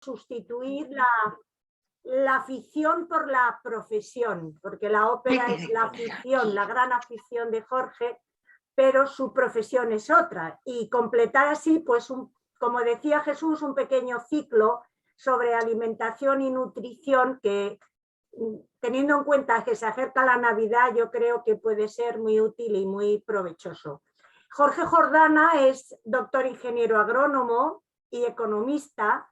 sustituir la afición por la profesión, porque la ópera es la afición, la gran afición de Jorge, pero su profesión es otra, y completar así, pues, como decía Jesús, un pequeño ciclo sobre alimentación y nutrición que, teniendo en cuenta que se acerca la Navidad, yo creo que puede ser muy útil y muy provechoso. Jorge Jordana es doctor ingeniero agrónomo y economista,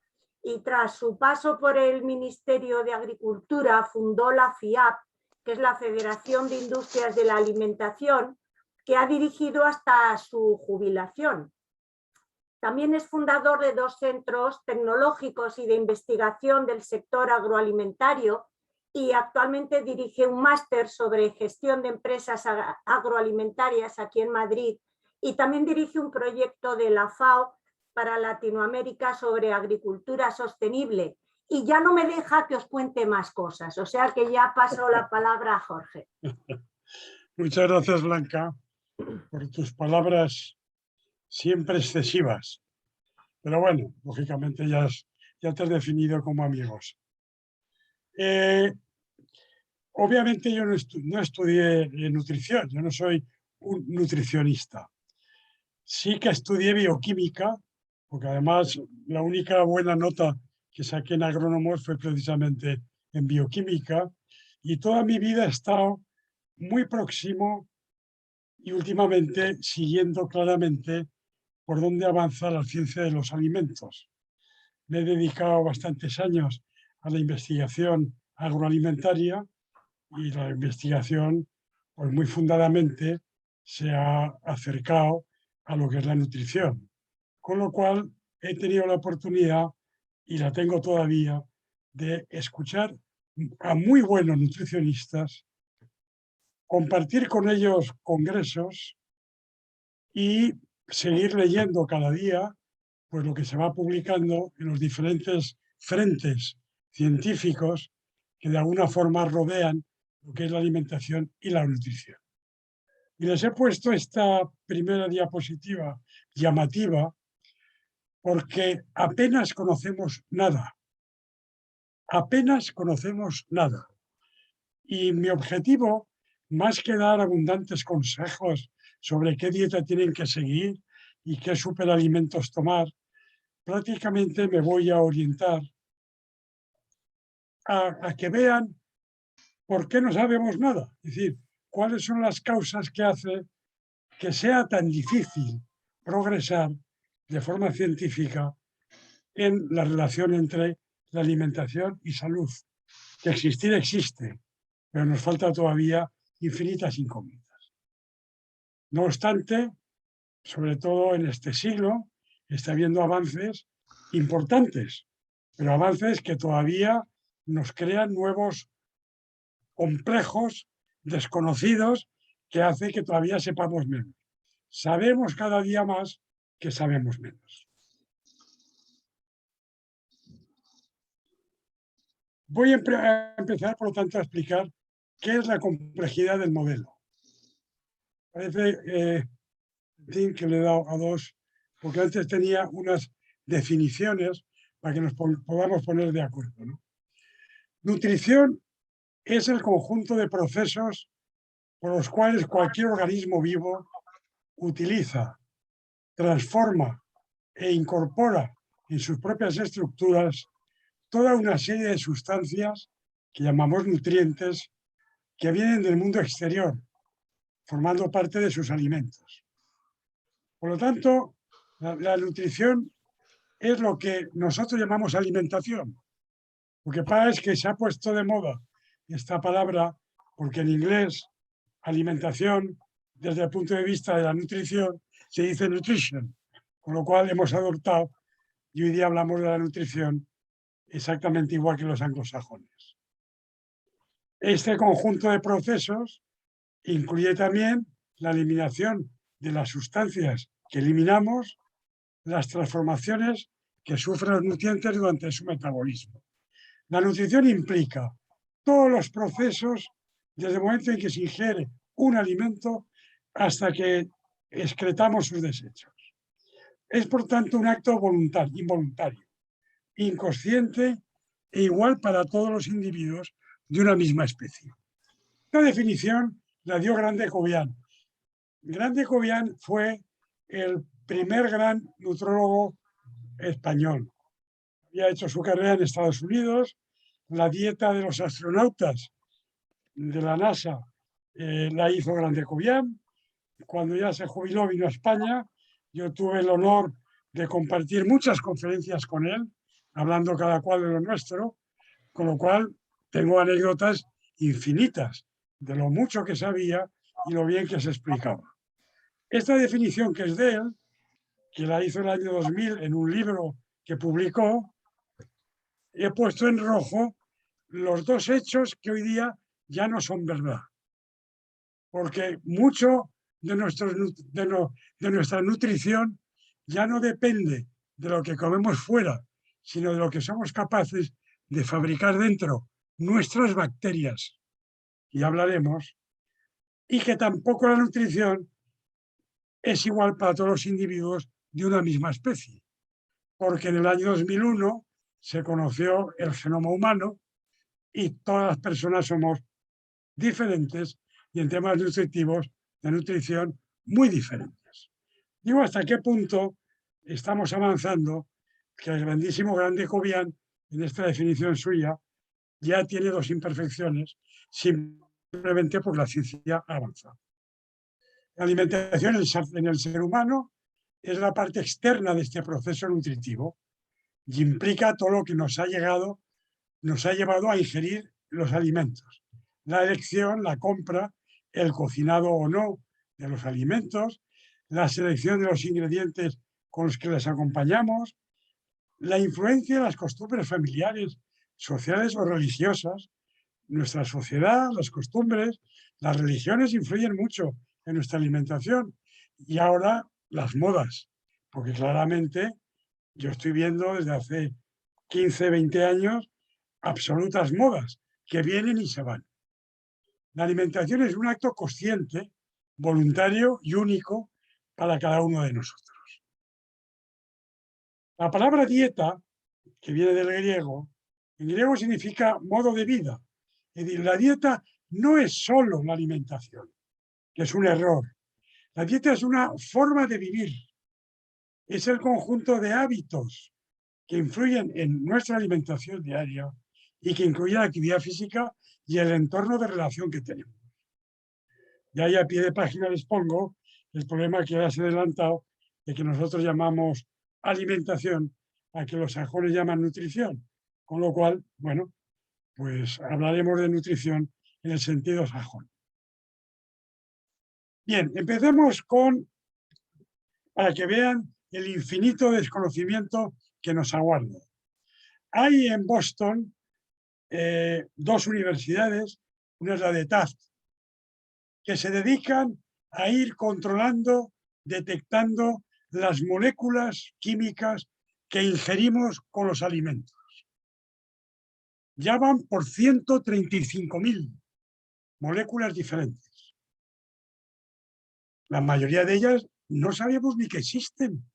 y tras su paso por el Ministerio de Agricultura fundó la FIAP, que es la Federación de Industrias de la Alimentación, que ha dirigido hasta su jubilación. También es fundador de 2 centros tecnológicos y de investigación del sector agroalimentario, y actualmente dirige un máster sobre gestión de empresas agroalimentarias aquí en Madrid, y también dirige un proyecto de la FAO para Latinoamérica sobre agricultura sostenible. Y ya no me deja que os cuente más cosas, o sea que ya paso la palabra a Jorge. Muchas gracias, Blanca, por tus palabras siempre excesivas. Pero bueno, lógicamente ya te has definido como amigos. Obviamente yo no estudié nutrición, yo no soy un nutricionista. Sí que estudié bioquímica, porque además la única buena nota que saqué en agrónomos fue precisamente en bioquímica, y toda mi vida he estado muy próximo y últimamente siguiendo claramente por dónde avanza la ciencia de los alimentos. Me he dedicado bastantes años a la investigación agroalimentaria, y la investigación, pues muy fundadamente, se ha acercado a lo que es la nutrición. Con lo cual he tenido la oportunidad, y la tengo todavía, de escuchar a muy buenos nutricionistas, compartir con ellos congresos y seguir leyendo cada día pues lo que se va publicando en los diferentes frentes científicos que de alguna forma rodean lo que es la alimentación y la nutrición. Y les he puesto esta primera diapositiva llamativa porque apenas conocemos nada. Apenas conocemos nada. Y mi objetivo, más que dar abundantes consejos sobre qué dieta tienen que seguir y qué superalimentos tomar, prácticamente me voy a orientar a que vean por qué no sabemos nada. Es decir, cuáles son las causas que hacen que sea tan difícil progresar de forma científica en la relación entre la alimentación y salud. Que existir existe, pero nos falta todavía infinitas incógnitas. No obstante, sobre todo en este siglo, está habiendo avances importantes, pero avances que todavía nos crean nuevos complejos desconocidos que hace que todavía sepamos menos. Sabemos cada día más que sabemos menos. Voy a empezar, por lo tanto, a explicar qué es la complejidad del modelo. Parece que le he dado a 2, porque antes tenía unas definiciones para que nos podamos poner de acuerdo, ¿no? Nutrición es el conjunto de procesos por los cuales cualquier organismo vivo utiliza, transforma e incorpora en sus propias estructuras toda una serie de sustancias que llamamos nutrientes, que vienen del mundo exterior, formando parte de sus alimentos. Por lo tanto, la nutrición es lo que nosotros llamamos alimentación. Lo que pasa es que se ha puesto de moda esta palabra porque en inglés alimentación, desde el punto de vista de la nutrición, se dice nutrition, con lo cual hemos adoptado y hoy día hablamos de la nutrición exactamente igual que los anglosajones. Este conjunto de procesos incluye también la eliminación de las sustancias que eliminamos, las transformaciones que sufren los nutrientes durante su metabolismo. La nutrición implica todos los procesos desde el momento en que se ingiere un alimento hasta que excretamos sus desechos. Es, por tanto, un acto involuntario. inconsciente e igual para todos los individuos de una misma especie. Esta definición la dio Grande Cobian. Grande Cobian fue el primer gran nutrólogo español. Había hecho su carrera en Estados Unidos. La dieta de los astronautas de la NASA la hizo Grande Cobian. Cuando ya se jubiló vino a España. Yo tuve el honor de compartir muchas conferencias con él, hablando cada cual de lo nuestro, con lo cual tengo anécdotas infinitas de lo mucho que sabía y lo bien que se explicaba. Esta definición que es de él, que la hizo el año 2000 en un libro que publicó, he puesto en rojo los dos hechos que hoy día ya no son verdad. Porque mucho de nuestra nutrición ya no depende de lo que comemos fuera, sino de lo que somos capaces de fabricar dentro, nuestras bacterias, y hablaremos, y que tampoco la nutrición es igual para todos los individuos de una misma especie, porque en el año 2001 se conoció el genoma humano y todas las personas somos diferentes y en temas nutritivos, de nutrición, muy diferentes. Digo, ¿hasta qué punto estamos avanzando? Que el grandísimo Grande Cobian, en esta definición suya, ya tiene dos imperfecciones, simplemente porque la ciencia avanza. La alimentación en el ser humano es la parte externa de este proceso nutritivo y implica todo lo que nos ha llevado a ingerir los alimentos. La elección, la compra, el cocinado o no de los alimentos, la selección de los ingredientes con los que les acompañamos, la influencia de las costumbres familiares, sociales o religiosas. Nuestra sociedad, las costumbres, las religiones influyen mucho en nuestra alimentación. Y ahora las modas, porque claramente yo estoy viendo desde hace 15, 20 años absolutas modas que vienen y se van. La alimentación es un acto consciente, voluntario y único para cada uno de nosotros. La palabra dieta, que viene del griego, en griego significa modo de vida. Es decir, la dieta no es solo la alimentación, que es un error. La dieta es una forma de vivir. Es el conjunto de hábitos que influyen en nuestra alimentación diaria y que incluyen la actividad física y el entorno de relación que tenemos. Y ahí a pie de página les pongo el problema que ya se ha adelantado de que nosotros llamamos alimentación a que los sajones llaman nutrición. Con lo cual, bueno, pues hablaremos de nutrición en el sentido sajón. Bien, empecemos para que vean el infinito desconocimiento que nos aguarda. Hay en Boston dos universidades, una es la de Taft, que se dedican a ir controlando, detectando las moléculas químicas que ingerimos con los alimentos. Ya van por 135.000 moléculas diferentes. La mayoría de ellas no sabemos ni que existen.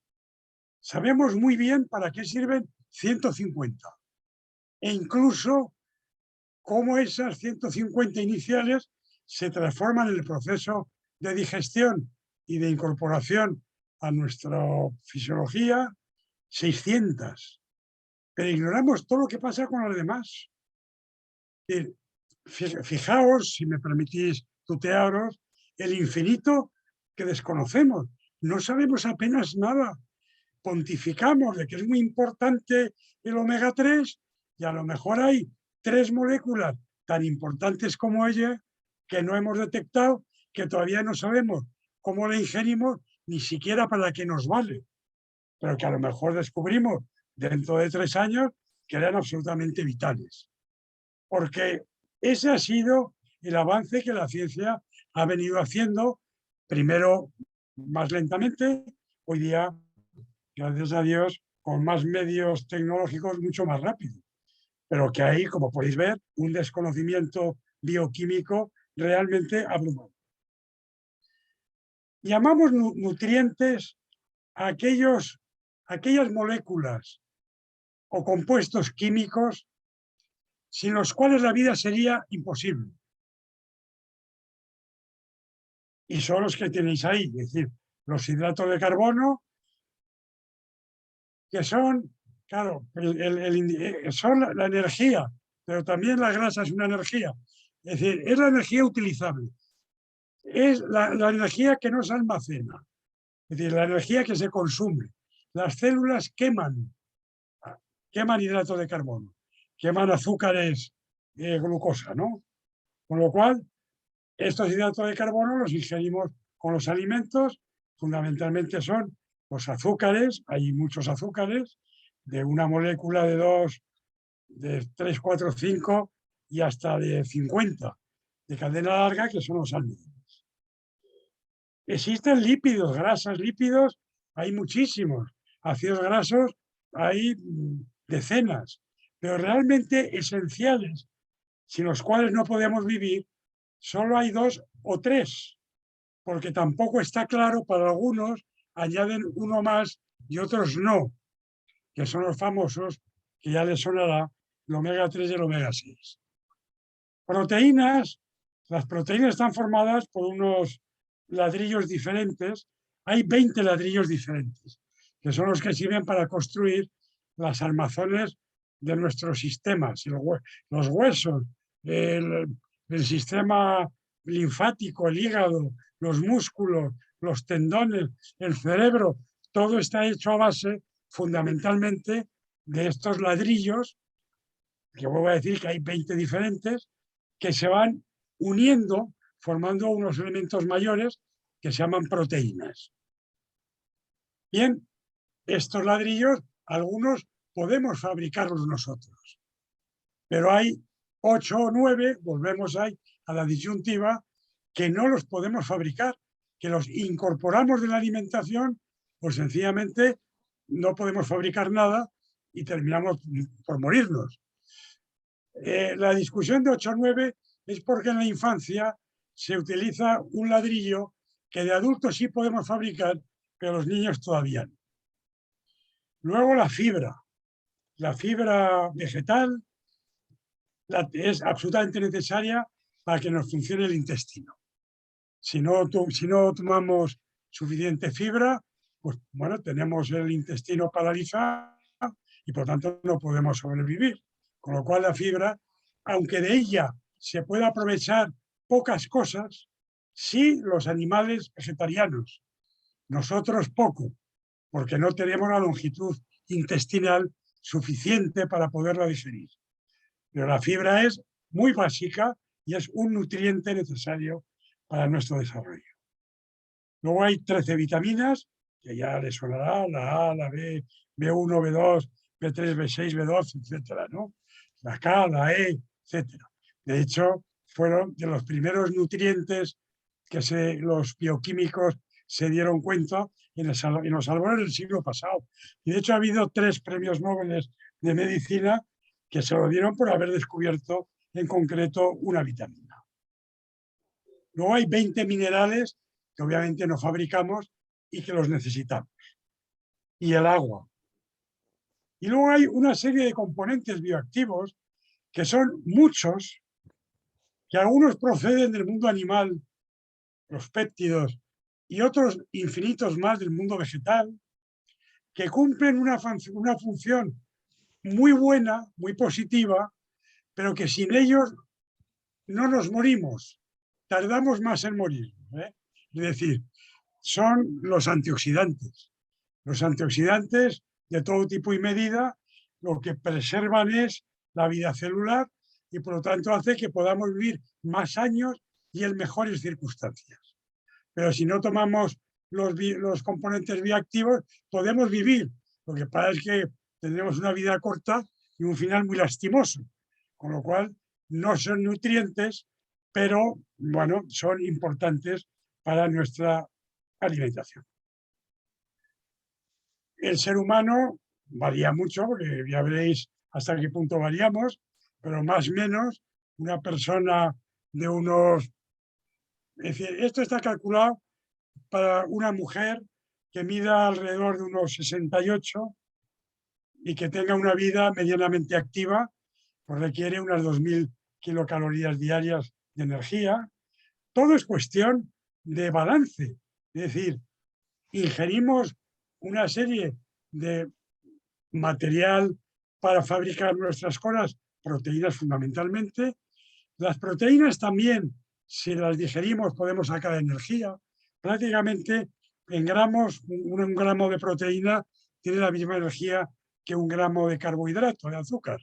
Sabemos muy bien para qué sirven 150. E incluso cómo esas 150 iniciales se transforman en el proceso de digestión y de incorporación a nuestra fisiología, 600. Pero ignoramos todo lo que pasa con las demás. Fijaos, si me permitís tutearos, el infinito que desconocemos. No sabemos apenas nada. Pontificamos de que es muy importante el omega 3 y a lo mejor hay 3 moléculas tan importantes como ella que no hemos detectado, que todavía no sabemos cómo la ingerimos, ni siquiera para qué nos vale, pero que a lo mejor descubrimos dentro de 3 años que eran absolutamente vitales. Porque ese ha sido el avance que la ciencia ha venido haciendo, primero más lentamente, hoy día, gracias a Dios, con más medios tecnológicos mucho más rápido. Pero que hay, como podéis ver, un desconocimiento bioquímico realmente abrumador. Llamamos nutrientes a aquellas moléculas o compuestos químicos sin los cuales la vida sería imposible. Y son los que tenéis ahí, es decir, los hidratos de carbono, que son, claro, son la energía, pero también la grasa es una energía. Es decir, es la energía utilizable. Es la energía que no se almacena. Es decir, la energía que se consume. Las células queman hidratos de carbono, queman azúcares, glucosa, ¿no? Con lo cual, estos hidratos de carbono los ingerimos con los alimentos, fundamentalmente son los azúcares, hay muchos azúcares, de una molécula de 2, de 3, 4, 5 y hasta de 50 de cadena larga, que son los almidones. Existen lípidos, grasas, lípidos, hay muchísimos. Ácidos grasos hay decenas, pero realmente esenciales, sin los cuales no podemos vivir, solo hay 2 o 3, porque tampoco está claro, para algunos añaden uno más y otros no, que son los famosos, que ya les sonará, el omega 3 y el omega 6. Proteínas, las proteínas están formadas por unos ladrillos diferentes, hay 20 ladrillos diferentes, que son los que sirven para construir las armazones de nuestros sistemas, los huesos, el sistema linfático, el hígado, los músculos, los tendones, el cerebro, todo está hecho a base fundamentalmente de estos ladrillos, que vuelvo a decir que hay 20 diferentes, que se van uniendo, formando unos elementos mayores que se llaman proteínas. Bien, estos ladrillos, algunos podemos fabricarlos nosotros, pero hay 8 o 9, volvemos ahí a la disyuntiva, que no los podemos fabricar, que los incorporamos de la alimentación, pues sencillamente no podemos fabricar nada y terminamos por morirnos. La discusión de 8 o 9 es porque en la infancia se utiliza un ladrillo que de adultos sí podemos fabricar, pero los niños todavía no. Luego la fibra vegetal es absolutamente necesaria para que nos funcione el intestino. Si no tomamos suficiente fibra, pues bueno, tenemos el intestino paralizado y por tanto no podemos sobrevivir. Con lo cual la fibra, aunque de ella se puede aprovechar pocas cosas, sí los animales vegetarianos, nosotros poco, porque no tenemos la longitud intestinal suficiente para poderla digerir. Pero la fibra es muy básica y es un nutriente necesario para nuestro desarrollo. Luego hay 13 vitaminas, que ya les sonará, la A, la B, B1, B2, B3, B6, B12, etcétera, ¿no? La K, la E, etcétera. De hecho, fueron de los primeros nutrientes que los bioquímicos se dieron cuenta en los albores del siglo pasado. Y de hecho ha habido 3 premios Nobel de medicina que se lo dieron por haber descubierto en concreto una vitamina. Luego hay 20 minerales que obviamente no fabricamos y que los necesitamos. Y el agua. Y luego hay una serie de componentes bioactivos que son muchos, que algunos proceden del mundo animal, los péptidos, y otros infinitos más del mundo vegetal, que cumplen una función muy buena, muy positiva, pero que sin ellos no nos morimos, tardamos más en morir. Es decir, son los antioxidantes. Los antioxidantes de todo tipo y medida lo que preservan es la vida celular y por lo tanto hace que podamos vivir más años y en mejores circunstancias. Pero si no tomamos los componentes bioactivos, podemos vivir. Lo que pasa es que tendremos una vida corta y un final muy lastimoso. Con lo cual, no son nutrientes, pero bueno, son importantes para nuestra alimentación. El ser humano varía mucho, porque ya veréis hasta qué punto variamos, pero más o menos una persona de unos... Es decir, esto está calculado para una mujer que mida alrededor de unos 68 y que tenga una vida medianamente activa, pues requiere unas 2000 kilocalorías diarias de energía. Todo es cuestión de balance. Es decir, ingerimos una serie de material para fabricar nuestras cosas, proteínas fundamentalmente. Las proteínas también, si las digerimos, podemos sacar energía. Prácticamente en gramos, un gramo de proteína tiene la misma energía que un gramo de carbohidrato, de azúcar.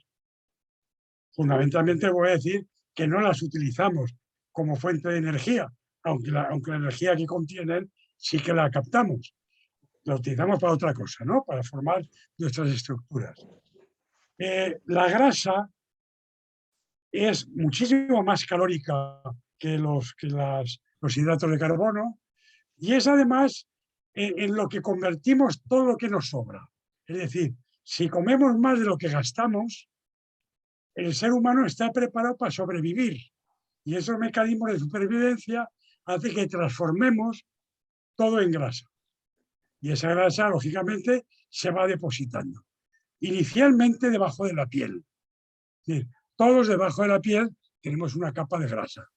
Fundamentalmente voy a decir que no las utilizamos como fuente de energía, aunque la energía que contienen sí que la captamos. La utilizamos para otra cosa, ¿no? Para formar nuestras estructuras. La grasa es muchísimo más calórica que los hidratos de carbono y es además en lo que convertimos todo lo que nos sobra. Es decir, si comemos más de lo que gastamos, el ser humano está preparado para sobrevivir y esos mecanismos de supervivencia hacen que transformemos todo en grasa. Y esa grasa, lógicamente, se va depositando. Inicialmente debajo de la piel. Es decir, todos debajo de la piel tenemos una capa de grasa.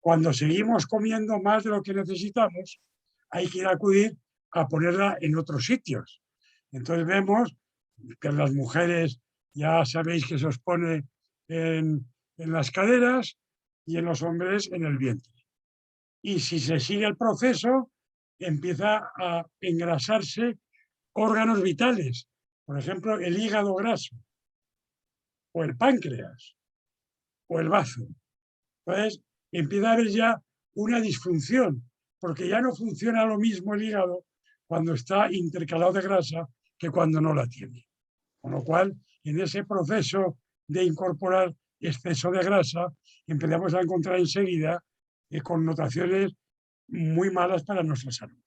Cuando seguimos comiendo más de lo que necesitamos, hay que ir a acudir a ponerla en otros sitios. Entonces vemos que en las mujeres ya sabéis que se os pone en las caderas y en los hombres en el vientre. Y si se sigue el proceso, empieza a engrasarse órganos vitales, por ejemplo, el hígado graso, o el páncreas, o el bazo. Entonces, empieza a haber ya una disfunción, porque ya no funciona lo mismo el hígado cuando está intercalado de grasa que cuando no la tiene. Con lo cual, en ese proceso de incorporar exceso de grasa, empezamos a encontrar enseguida connotaciones muy malas para nuestra salud.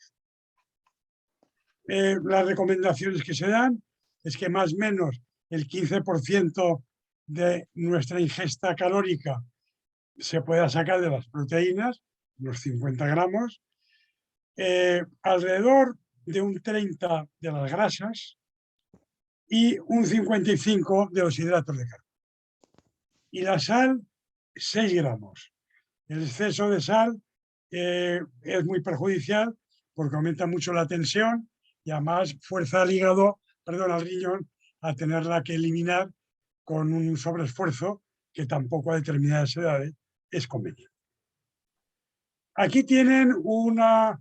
Las recomendaciones que se dan es que más o menos el 15% de nuestra ingesta calórica se pueda sacar de las proteínas, unos 50 gramos, alrededor de un 30 de las grasas y un 55 de los hidratos de carbono. Y la sal, 6 gramos. El exceso de sal es muy perjudicial porque aumenta mucho la tensión y además fuerza al hígado, perdón, al riñón, a tenerla que eliminar con un sobreesfuerzo que tampoco a determinadas edades es conveniente. Aquí tienen una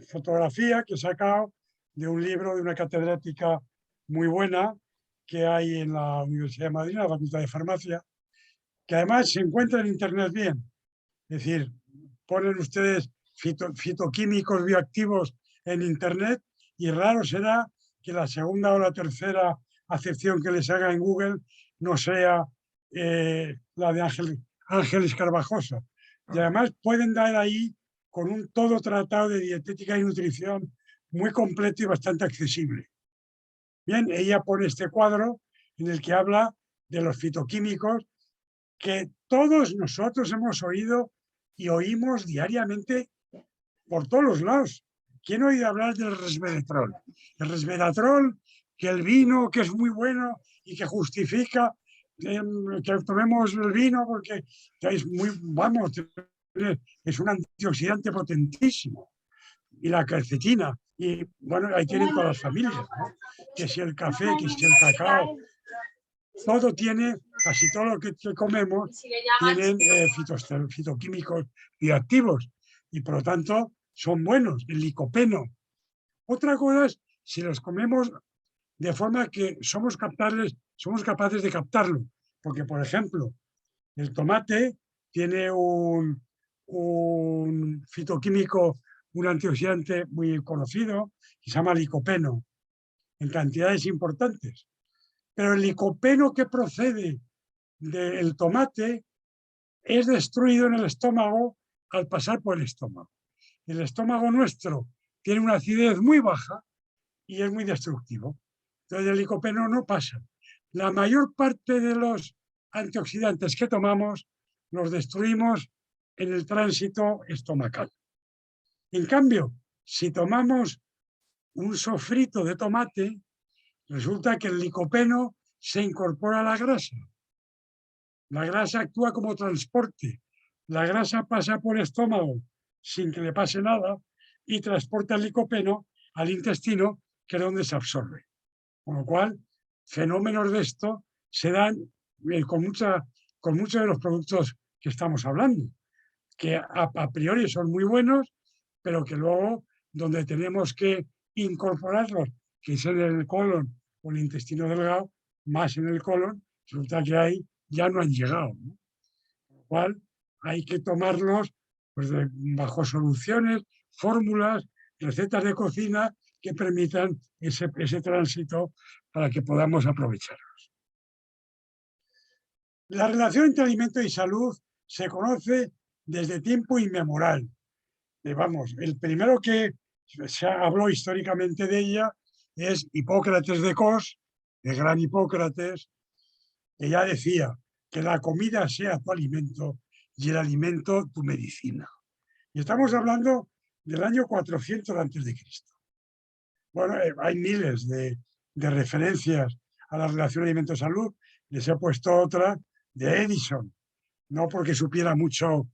fotografía que he sacado de un libro de una catedrática muy buena que hay en la Universidad de Madrid, en la Facultad de Farmacia, que además se encuentra en Internet bien. Es decir, ponen ustedes fitoquímicos bioactivos en Internet y raro será que la segunda o la tercera acepción que les haga en Google no sea la de Ángeles Carvajosa. Y además pueden dar ahí con un todo tratado de dietética y nutrición muy completo y bastante accesible. Bien, ella pone este cuadro en el que habla de los fitoquímicos que todos nosotros hemos oído y oímos diariamente por todos los lados. ¿Quién ha oído hablar del resveratrol? El resveratrol, que el vino, que es muy bueno y que justifica que tomemos el vino porque es muy, vamos, es un antioxidante potentísimo. Y la quercetina. Y bueno, ahí tienen todas las familias, ¿no? Que si el café, que si el cacao, todo tiene, casi todo lo que comemos, tienen fitoquímicos bioactivos y por lo tanto son buenos, el licopeno. Otra cosa es si los comemos de forma que somos capaces de captarlo, porque por ejemplo, el tomate tiene un fitoquímico, un antioxidante muy conocido que se llama licopeno, en cantidades importantes. Pero el licopeno que procede del tomate es destruido en el estómago al pasar por el estómago. El estómago nuestro tiene una acidez muy baja y es muy destructivo. Entonces el licopeno no pasa. La mayor parte de los antioxidantes que tomamos los destruimos en el tránsito estomacal. En cambio, si tomamos un sofrito de tomate, Resulta que el licopeno se incorpora a la grasa. La grasa actúa como transporte. La grasa pasa por el estómago sin que le pase nada y transporta el licopeno al intestino, que es donde se absorbe. Con lo cual, fenómenos de esto se dan con muchos de los productos que estamos hablando, que a priori son muy buenos, pero que luego donde tenemos que incorporarlos, que es en el colon o el intestino delgado, más en el colon, resulta que ahí ya no han llegado, ¿no? Con lo cual hay que tomarlos pues, bajo soluciones, fórmulas, recetas de cocina que permitan ese tránsito para que podamos aprovecharlos. La relación entre alimento y salud se conoce desde tiempo inmemorial. Vamos, el primero que se habló históricamente de ella es Hipócrates de Cos, el gran Hipócrates, que ya decía que la comida sea tu alimento y el alimento tu medicina. Y estamos hablando del año 400 antes de Cristo. Bueno, hay miles de referencias a la relación alimento-salud. Les he puesto otra de Edison, no porque supiera mucho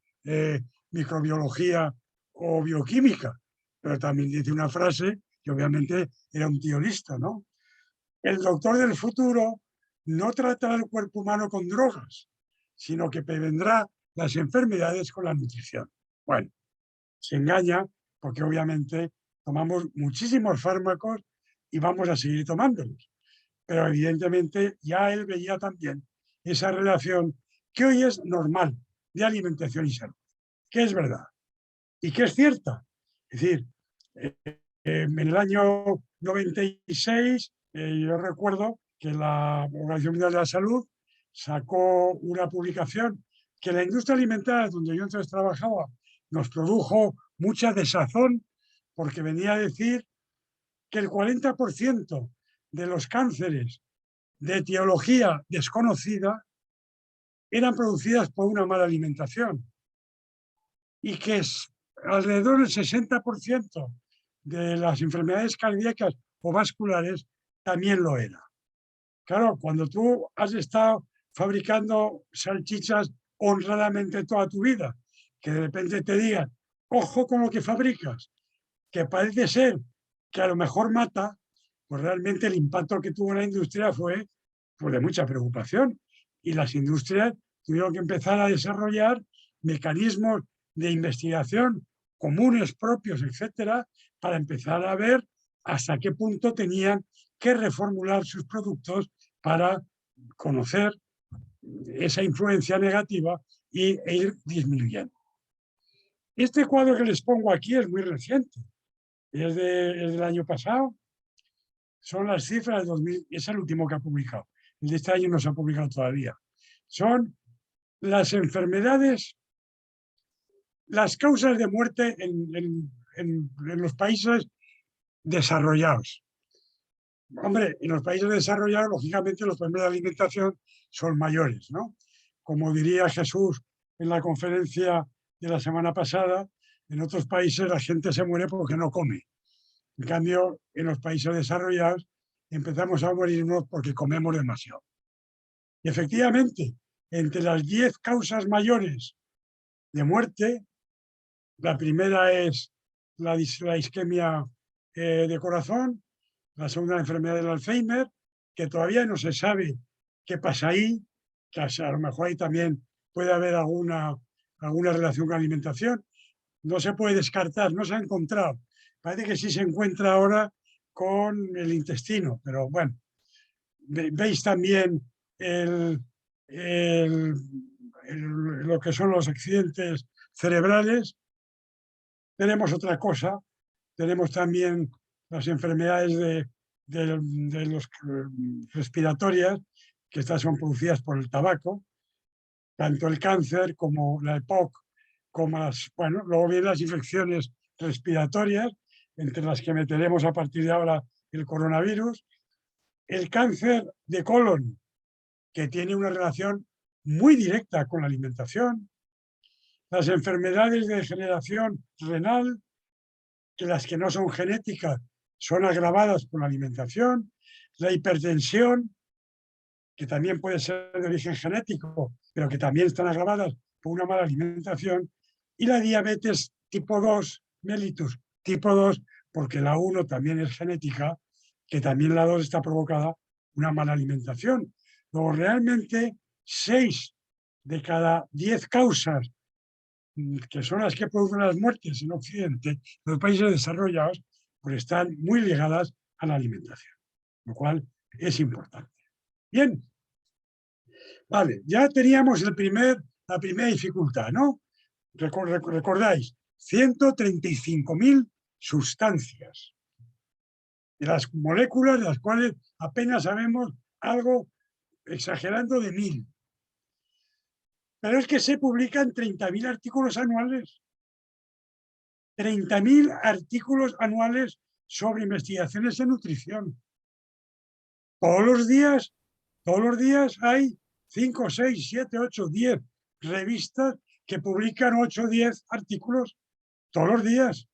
microbiología o bioquímica, pero también dice una frase que obviamente era un tío listo, ¿no? El doctor del futuro no tratará el cuerpo humano con drogas, sino que prevendrá las enfermedades con la nutrición. Bueno, se engaña porque obviamente tomamos muchísimos fármacos y vamos a seguir tomándolos. Pero evidentemente ya él veía también esa relación que hoy es normal de alimentación y salud, que es verdad y que es cierta. Es decir, en el año 96 yo recuerdo que la Organización Mundial de la Salud sacó una publicación que la industria alimentaria, donde yo entonces trabajaba, nos produjo mucha desazón porque venía a decir que el 40% de los cánceres de etiología desconocida eran producidas por una mala alimentación y que alrededor del 60% de las enfermedades cardíacas o vasculares también lo era. Claro, cuando tú has estado fabricando salchichas honradamente toda tu vida, que de repente te digan, ojo con lo que fabricas, que parece ser que a lo mejor mata, pues realmente el impacto que tuvo la industria fue pues, de mucha preocupación. Y las industrias tuvieron que empezar a desarrollar mecanismos de investigación comunes, propios, etcétera, para empezar a ver hasta qué punto tenían que reformular sus productos para conocer esa influencia negativa e ir disminuyendo. Este cuadro que les pongo aquí es muy reciente, es del año pasado, son las cifras del 2000, es el último que ha publicado, el de este año no se ha publicado todavía. Son las enfermedades, las causas de muerte en los países desarrollados. Hombre, en los países desarrollados, lógicamente, los problemas de alimentación son mayores, ¿no? Como diría Jesús en la conferencia de la semana pasada, en otros países la gente se muere porque no come. En cambio, en los países desarrollados empezamos a morirnos porque comemos demasiado. Y efectivamente, entre las 10 causas mayores de muerte, la primera es la isquemia de corazón, la segunda la enfermedad del Alzheimer, que todavía no se sabe qué pasa ahí, que a lo mejor ahí también puede haber alguna relación con la alimentación. No se puede descartar, no se ha encontrado. Parece que sí se encuentra ahora con el intestino, pero bueno, veis también lo que son los accidentes cerebrales. Tenemos otra cosa, tenemos también las enfermedades de los respiratorias, que estas son producidas por el tabaco, tanto el cáncer como la EPOC, como luego vienen las infecciones respiratorias, entre las que meteremos a partir de ahora el coronavirus, el cáncer de colon, que tiene una relación muy directa con la alimentación, las enfermedades de degeneración renal, que las que no son genéticas son agravadas por la alimentación, la hipertensión, que también puede ser de origen genético, pero que también están agravadas por una mala alimentación, y la diabetes tipo 2, mellitus tipo 2, porque la 1 también es genética, que también la 2 está provocada por una mala alimentación. Luego, realmente, 6 de cada 10 causas que son las que producen las muertes en Occidente, en los países desarrollados, pues están muy ligadas a la alimentación, lo cual es importante. Bien, vale, ya teníamos la primera dificultad, ¿no? Recordáis, 135.000 sustancias, de las moléculas de las cuales apenas sabemos algo, exagerando de 1.000. Pero es que se publican 30.000 artículos anuales. 30.000 artículos anuales sobre investigaciones en nutrición. Todos los días hay 5, 6, 7, 8, 10 revistas que publican 8 o 10 artículos todos los días.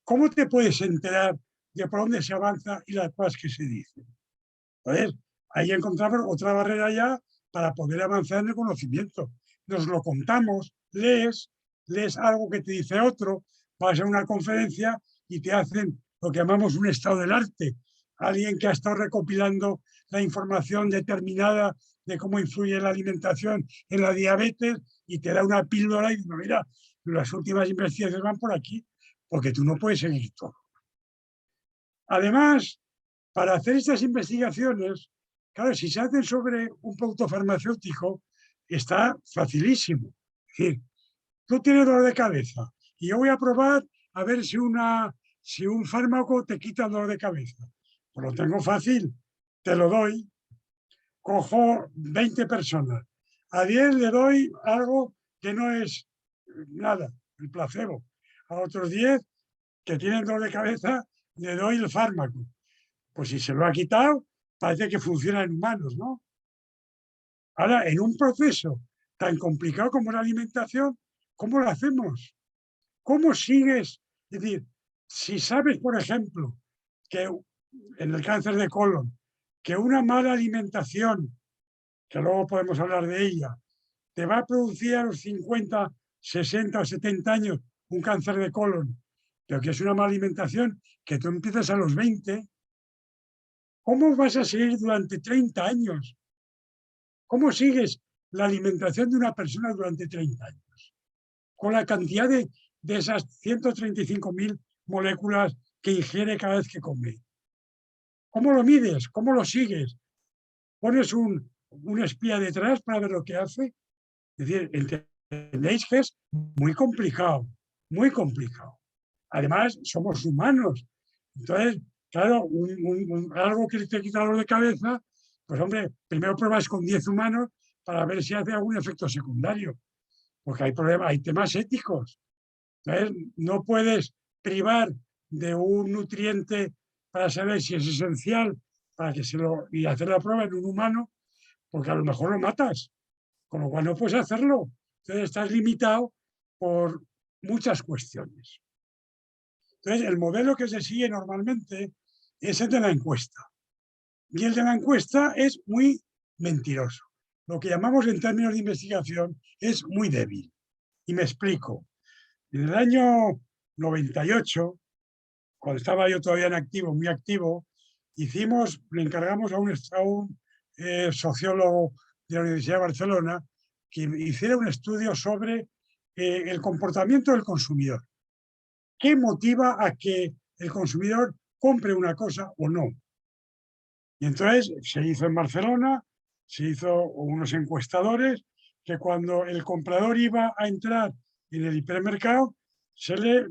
¿Cómo te puedes enterar de por dónde se avanza y las cosas que se dicen? Entonces, ahí encontramos otra barrera ya para poder avanzar en el conocimiento. Nos lo contamos, lees algo que te dice otro, vas a una conferencia y te hacen lo que llamamos un estado del arte. Alguien que ha estado recopilando la información determinada de cómo influye la alimentación en la diabetes y te da una píldora y dice, mira, las últimas investigaciones van por aquí, porque tú no puedes seguir todo. Además, para hacer estas investigaciones, claro, si se hacen sobre un producto farmacéutico, está facilísimo. Es decir, tú tienes dolor de cabeza y yo voy a probar a ver si un fármaco te quita el dolor de cabeza. Pues lo tengo fácil, te lo doy, cojo 20 personas, a 10 le doy algo que no es nada, el placebo, a otros 10 que tienen dolor de cabeza le doy el fármaco. Pues si se lo ha quitado, parece que funciona en humanos, ¿no? Ahora, en un proceso tan complicado como la alimentación, ¿cómo lo hacemos? ¿Cómo sigues? Es decir, si sabes, por ejemplo, que en el cáncer de colon, que una mala alimentación, que luego podemos hablar de ella, te va a producir a los 50, 60 o 70 años un cáncer de colon, pero que es una mala alimentación, que tú empiezas a los 20, ¿cómo vas a seguir durante 30 años? ¿Cómo sigues la alimentación de una persona durante 30 años? Con la cantidad de esas 135.000 moléculas que ingiere cada vez que come. ¿Cómo lo mides? ¿Cómo lo sigues? ¿Pones un espía detrás para ver lo que hace? Es decir, entendéis que es muy complicado, muy complicado. Además, somos humanos. Entonces, claro, algo que te quita dolor de cabeza, pues hombre, primero pruebas con 10 humanos para ver si hace algún efecto secundario, porque hay problemas, hay temas éticos. Entonces, no puedes privar de un nutriente para saber si es esencial y hacer la prueba en un humano, porque a lo mejor lo matas, con lo cual no puedes hacerlo. Entonces, estás limitado por muchas cuestiones. Entonces, el modelo que se sigue normalmente es el de la encuesta. Y el de la encuesta es muy mentiroso. Lo que llamamos en términos de investigación es muy débil. Y me explico. En el año 98, cuando estaba yo todavía en activo, muy activo, le encargamos a un sociólogo de la Universidad de Barcelona que hiciera un estudio sobre el comportamiento del consumidor. ¿Qué motiva a que el consumidor compre una cosa o no? Y entonces se hizo en Barcelona, se hizo unos encuestadores que cuando el comprador iba a entrar en el hipermercado, se le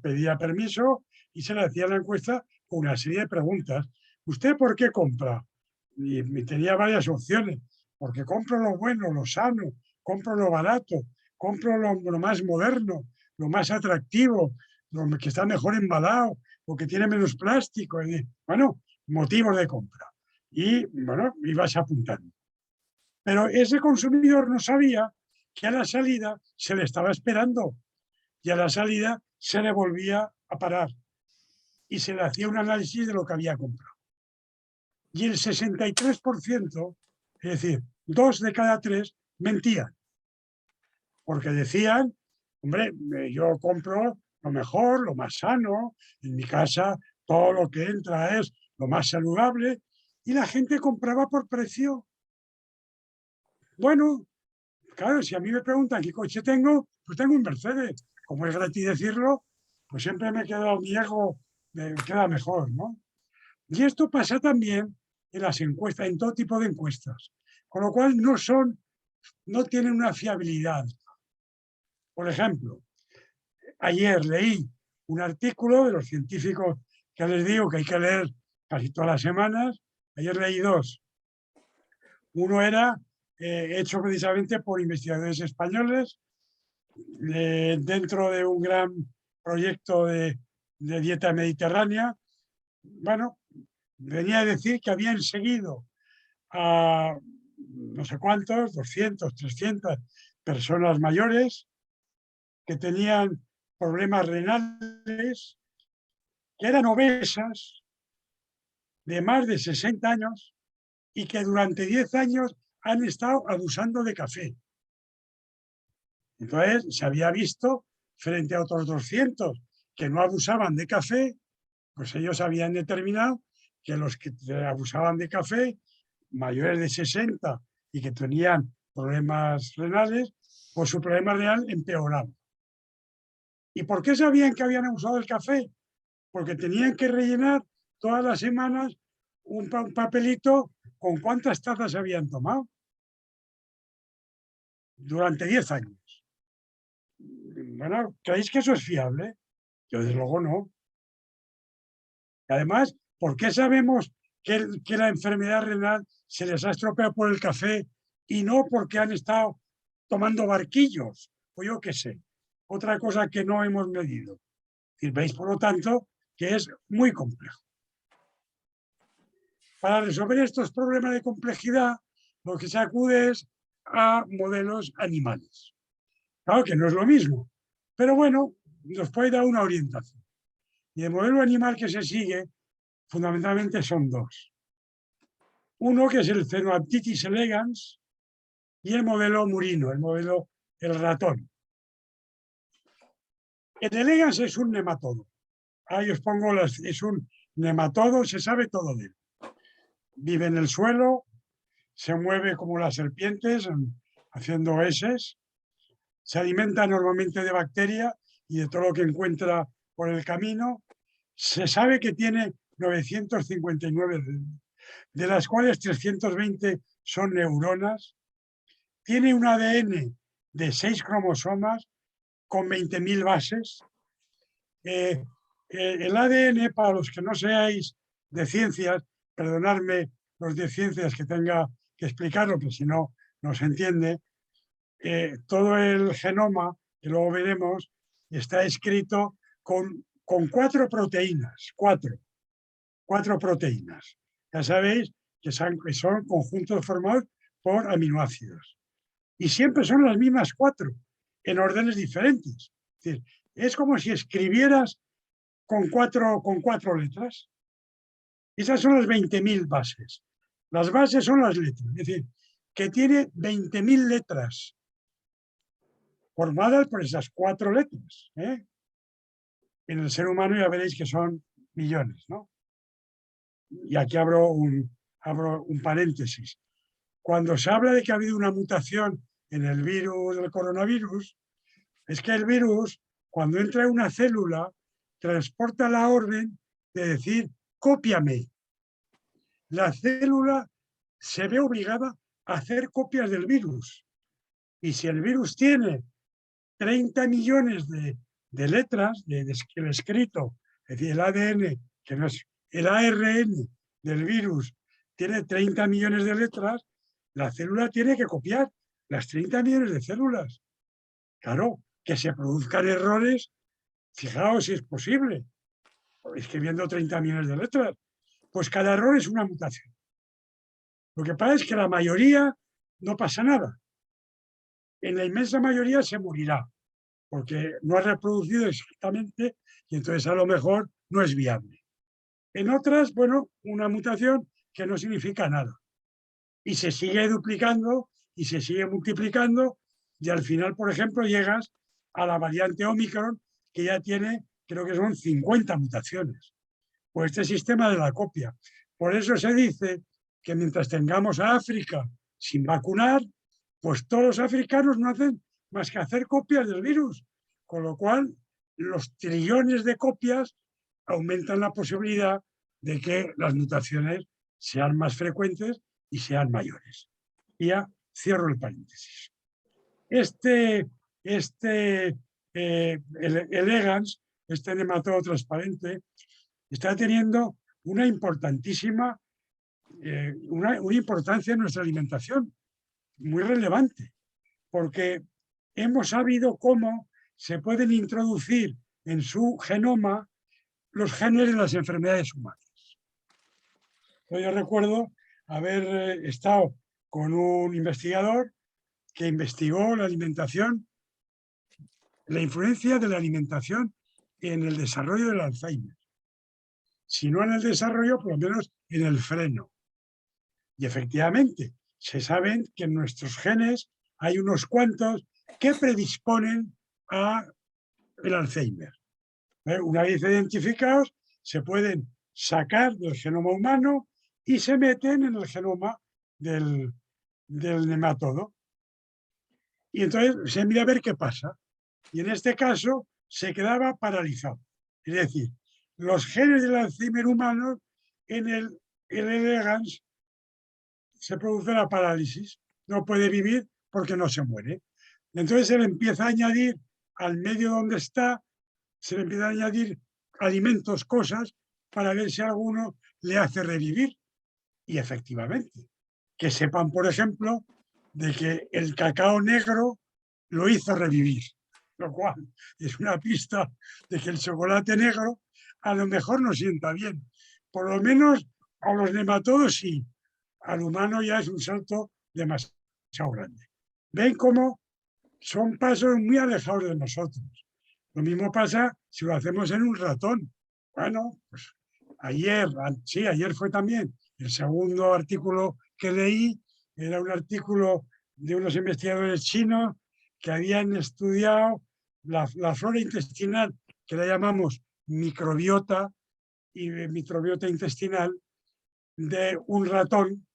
pedía permiso y se le hacía la encuesta con una serie de preguntas. ¿Usted por qué compra? Y tenía varias opciones. Porque compro lo bueno, lo sano, compro lo barato, compro lo más moderno, lo más atractivo, lo que está mejor embalado, lo que tiene menos plástico. Bueno, motivos de compra. Y bueno, ibas apuntando. Pero ese consumidor no sabía que a la salida se le estaba esperando y a la salida se le volvía a parar y se le hacía un análisis de lo que había comprado. y el 63%, es decir, 2 de cada 3, mentían. Porque decían, hombre, yo compro lo mejor, lo más sano, en mi casa todo lo que entra es lo más saludable, y la gente compraba por precio. Bueno, claro, si a mí me preguntan qué coche tengo, pues tengo un Mercedes. Como es gratis decirlo, pues siempre me queda mi ego, me queda mejor, ¿no? Y esto pasa también en las encuestas, en todo tipo de encuestas. Con lo cual no tienen una fiabilidad. Por ejemplo, ayer leí un artículo de los científicos que les digo que hay que leer casi todas las semanas. Ayer leí 2. Uno era hecho precisamente por investigadores españoles dentro de un gran proyecto de dieta mediterránea. Bueno, venía a decir que habían seguido a no sé cuántos, 200, 300 personas mayores que tenían problemas renales, que eran obesas, de más de 60 años y que durante 10 años han estado abusando de café. Entonces, se había visto, frente a otros 200 que no abusaban de café, pues ellos habían determinado que los que abusaban de café, mayores de 60 y que tenían problemas renales, pues su problema renal empeoraba. ¿Y por qué sabían que habían abusado del café? Porque tenían que rellenar todas las semanas un papelito con cuántas tazas habían tomado durante 10 años. Bueno, ¿creéis que eso es fiable? Yo desde luego no. Además, ¿por qué sabemos que la enfermedad renal se les ha estropeado por el café y no porque han estado tomando barquillos? O yo qué sé, otra cosa que no hemos medido. Y veis, por lo tanto, que es muy complejo. Para resolver estos problemas de complejidad, lo que se acude es a modelos animales. Claro que no es lo mismo, pero bueno, nos puede dar una orientación. Y el modelo animal que se sigue, fundamentalmente son 2. Uno que es el Phenoptitis elegans y el modelo murino, el ratón. El elegans es un nematodo. Ahí os pongo es un nematodo, se sabe todo de él. Vive en el suelo, se mueve como las serpientes, haciendo heces, se alimenta normalmente de bacterias y de todo lo que encuentra por el camino. Se sabe que tiene 959, de las cuales 320 son neuronas. Tiene un ADN de 6 cromosomas con 20.000 bases. El ADN, para los que no seáis de ciencias, perdonadme los de ciencias que tenga que explicarlo, pero si no, no se entiende, todo el genoma, que luego veremos, está escrito con 4 proteínas, 4 proteínas. Ya sabéis que son conjuntos formados por aminoácidos. Y siempre son las mismas 4, en órdenes diferentes. Es decir, es como si escribieras con cuatro letras. Esas son las 20.000 bases. Las bases son las letras. Es decir, que tiene 20.000 letras formadas por esas 4 letras. En el ser humano ya veréis que son millones, ¿no? Y aquí abro un paréntesis. Cuando se habla de que ha habido una mutación en el virus del coronavirus, es que el virus, cuando entra en una célula, transporta la orden de decir, cópiame. La célula se ve obligada a hacer copias del virus. Y si el virus tiene 30 millones de letras, el escrito, es decir, el ADN, que no es el ARN del virus, tiene 30 millones de letras, la célula tiene que copiar las 30 millones de células. Claro, que se produzcan errores, fijaos si es posible, escribiendo 30 millones de letras, pues cada error es una mutación. Lo que pasa es que la mayoría no pasa nada. En la inmensa mayoría se morirá, porque no ha reproducido exactamente y entonces a lo mejor no es viable. En otras, bueno, una mutación que no significa nada. Y se sigue duplicando y se sigue multiplicando y al final, por ejemplo, llegas a la variante Omicron, que ya tiene, creo que son 50 mutaciones. Pues este sistema de la copia. Por eso se dice que mientras tengamos a África sin vacunar, pues todos los africanos no hacen más que hacer copias del virus, con lo cual los trillones de copias aumentan la posibilidad de que las mutaciones sean más frecuentes y sean mayores. Y ya cierro el paréntesis. El elegans, este nematodo transparente, está teniendo una importantísima, una importancia en nuestra alimentación, muy relevante, porque hemos sabido cómo se pueden introducir en su genoma los genes de las enfermedades humanas. Yo recuerdo haber estado con un investigador que investigó la alimentación, la influencia de la alimentación en el desarrollo del Alzheimer. Si no en el desarrollo, por lo menos en el freno. Y efectivamente, se sabe que en nuestros genes hay unos cuantos que predisponen a el Alzheimer. Una vez identificados, se pueden sacar del genoma humano y se meten en el genoma del nematodo. Y entonces se mira a ver qué pasa. Y en este caso se quedaba paralizado. Es decir, los genes del Alzheimer humano en el elegans se produce la parálisis. No puede vivir porque no se muere. Entonces se le empieza a añadir al medio donde está, se le empieza a añadir alimentos, cosas, para ver si alguno le hace revivir. Y efectivamente, que sepan, por ejemplo, de que el cacao negro lo hizo revivir, lo cual es una pista de que el chocolate negro a lo mejor no sienta bien. Por lo menos a los nematodos sí, al humano ya es un salto demasiado grande. ¿Ven cómo son pasos muy alejados de nosotros? Lo mismo pasa si lo hacemos en un ratón. Bueno, pues ayer fue también. El segundo artículo que leí era un artículo de unos investigadores chinos que habían estudiado la flora intestinal, que la llamamos microbiota intestinal, de un ratón,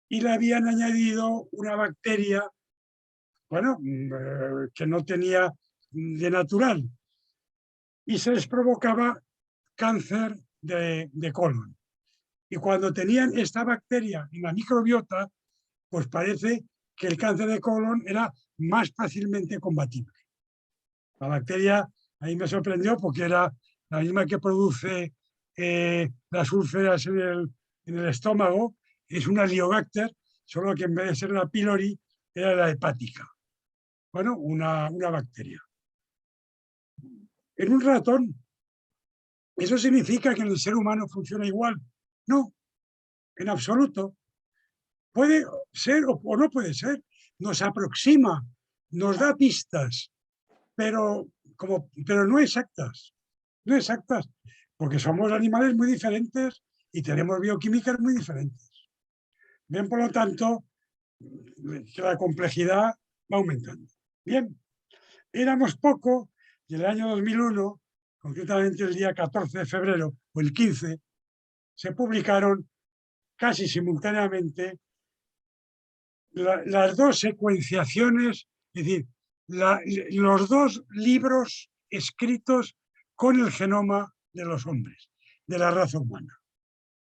y le habían añadido una bacteria, bueno, que no tenía de natural, y se les provocaba cáncer de colon. Y cuando tenían esta bacteria en la microbiota, pues parece que el cáncer de colon era más fácilmente combatible. La bacteria a mí me sorprendió porque era la misma que produce las úlceras en el estómago, es una Helicobacter, solo que en vez de ser la pylori era la hepática. Bueno, una bacteria. En un ratón, ¿eso significa que en el ser humano funciona igual? No, en absoluto. Puede ser o no puede ser. Nos aproxima, nos da pistas, pero no exactas. No exactas, porque somos animales muy diferentes y tenemos bioquímicas muy diferentes. Bien, por lo tanto, que la complejidad va aumentando. Bien, éramos poco y en el año 2001, concretamente el día 14 de febrero o el 15, se publicaron casi simultáneamente las dos secuenciaciones, es decir, los dos libros escritos con el genoma de los hombres, de la raza humana.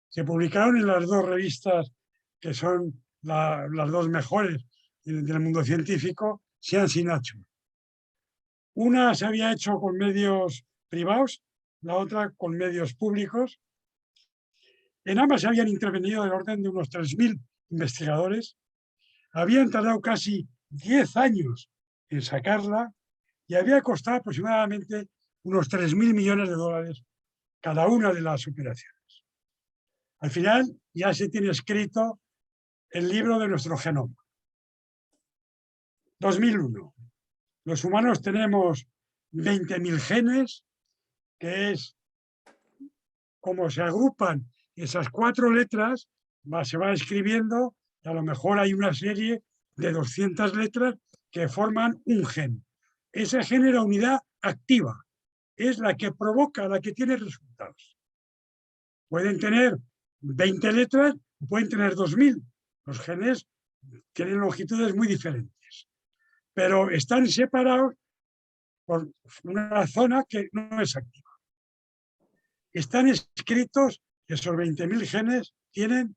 Se publicaron en las dos revistas que son las dos mejores del mundo científico, Science y Nature. Una se había hecho con medios privados, la otra con medios públicos. En ambas se habían intervenido del orden de unos 3.000 investigadores. Habían tardado casi 10 años en sacarla y había costado aproximadamente unos 3.000 millones de dólares cada una de las operaciones. Al final ya se tiene escrito el libro de nuestro genoma. 2001. Los humanos tenemos 20.000 genes, que es como se agrupan esas 4 letras se va escribiendo y a lo mejor hay una serie de 200 letras que forman un gen. Ese gen es la unidad activa, es la que provoca, la que tiene resultados. Pueden tener 20 letras, pueden tener 2000. Los genes tienen longitudes muy diferentes, pero están separados por una zona que no es activa. Están escritos, esos 20.000 genes tienen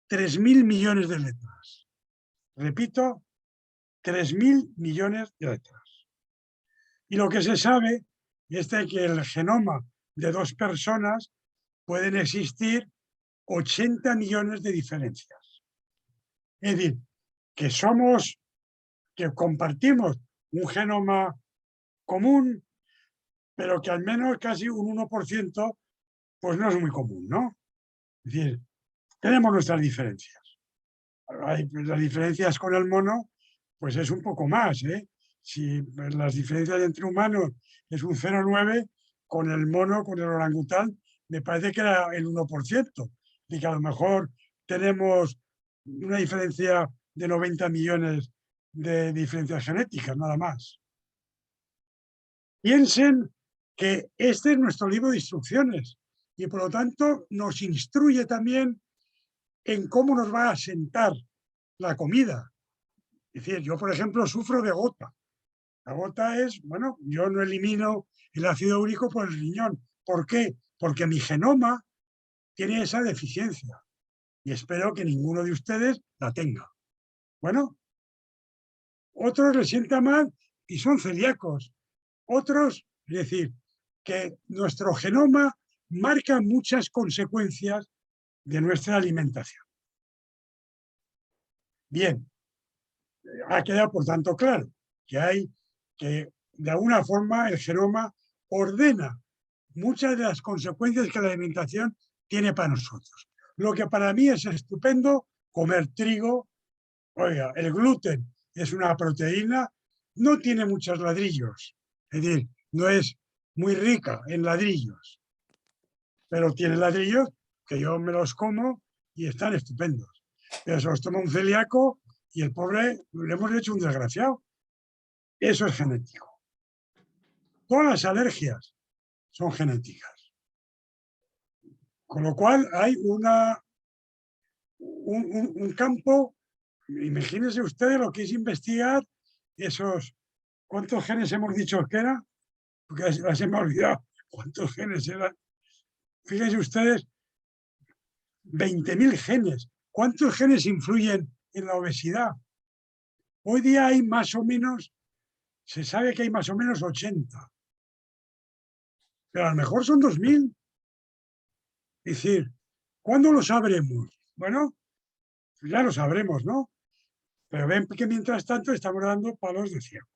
3.000 millones de letras. Repito, 3.000 millones de letras. Y lo que se sabe es que el genoma de dos personas pueden existir 80 millones de diferencias. Es decir, que compartimos un genoma común, pero que al menos casi un 1% pues no es muy común, ¿no? Es decir, tenemos nuestras diferencias. Las diferencias con el mono, pues es un poco más, ¿eh? Si las diferencias entre humanos es un 0,9, con el mono, con el orangután, me parece que era el 1%, y que a lo mejor tenemos una diferencia de 90 millones de diferencias genéticas, nada más. Piensen que este es nuestro libro de instrucciones y por lo tanto nos instruye también en cómo nos va a sentar la comida. Es decir, yo por ejemplo sufro de gota. La gota es, bueno, yo no elimino el ácido úrico por el riñón. ¿Por qué? Porque mi genoma tiene esa deficiencia y espero que ninguno de ustedes la tenga. Bueno, otros les sienta mal y son celíacos. Otros, es decir, que nuestro genoma marca muchas consecuencias de nuestra alimentación. Bien, ha quedado por tanto claro que de alguna forma el genoma ordena muchas de las consecuencias que la alimentación tiene para nosotros. Lo que para mí es estupendo, comer trigo. Oiga, el gluten es una proteína, no tiene muchos ladrillos, es decir, no es muy rica en ladrillos, pero tiene ladrillos que yo me los como y están estupendos. Pero se los toma un celíaco y el pobre le hemos hecho un desgraciado. Eso es genético. Todas las alergias son genéticas. Con lo cual hay un campo, imagínense ustedes lo que es investigar esos, ¿cuántos genes hemos dicho que era? Porque se me ha olvidado cuántos genes eran. Fíjense ustedes, 20.000 genes. ¿Cuántos genes influyen en la obesidad? Hoy día hay más o menos, se sabe que hay más o menos 80. Pero a lo mejor son 2.000. Es decir, ¿cuándo lo sabremos? Bueno, ya lo sabremos, ¿no? Pero ven que mientras tanto estamos dando palos de ciego.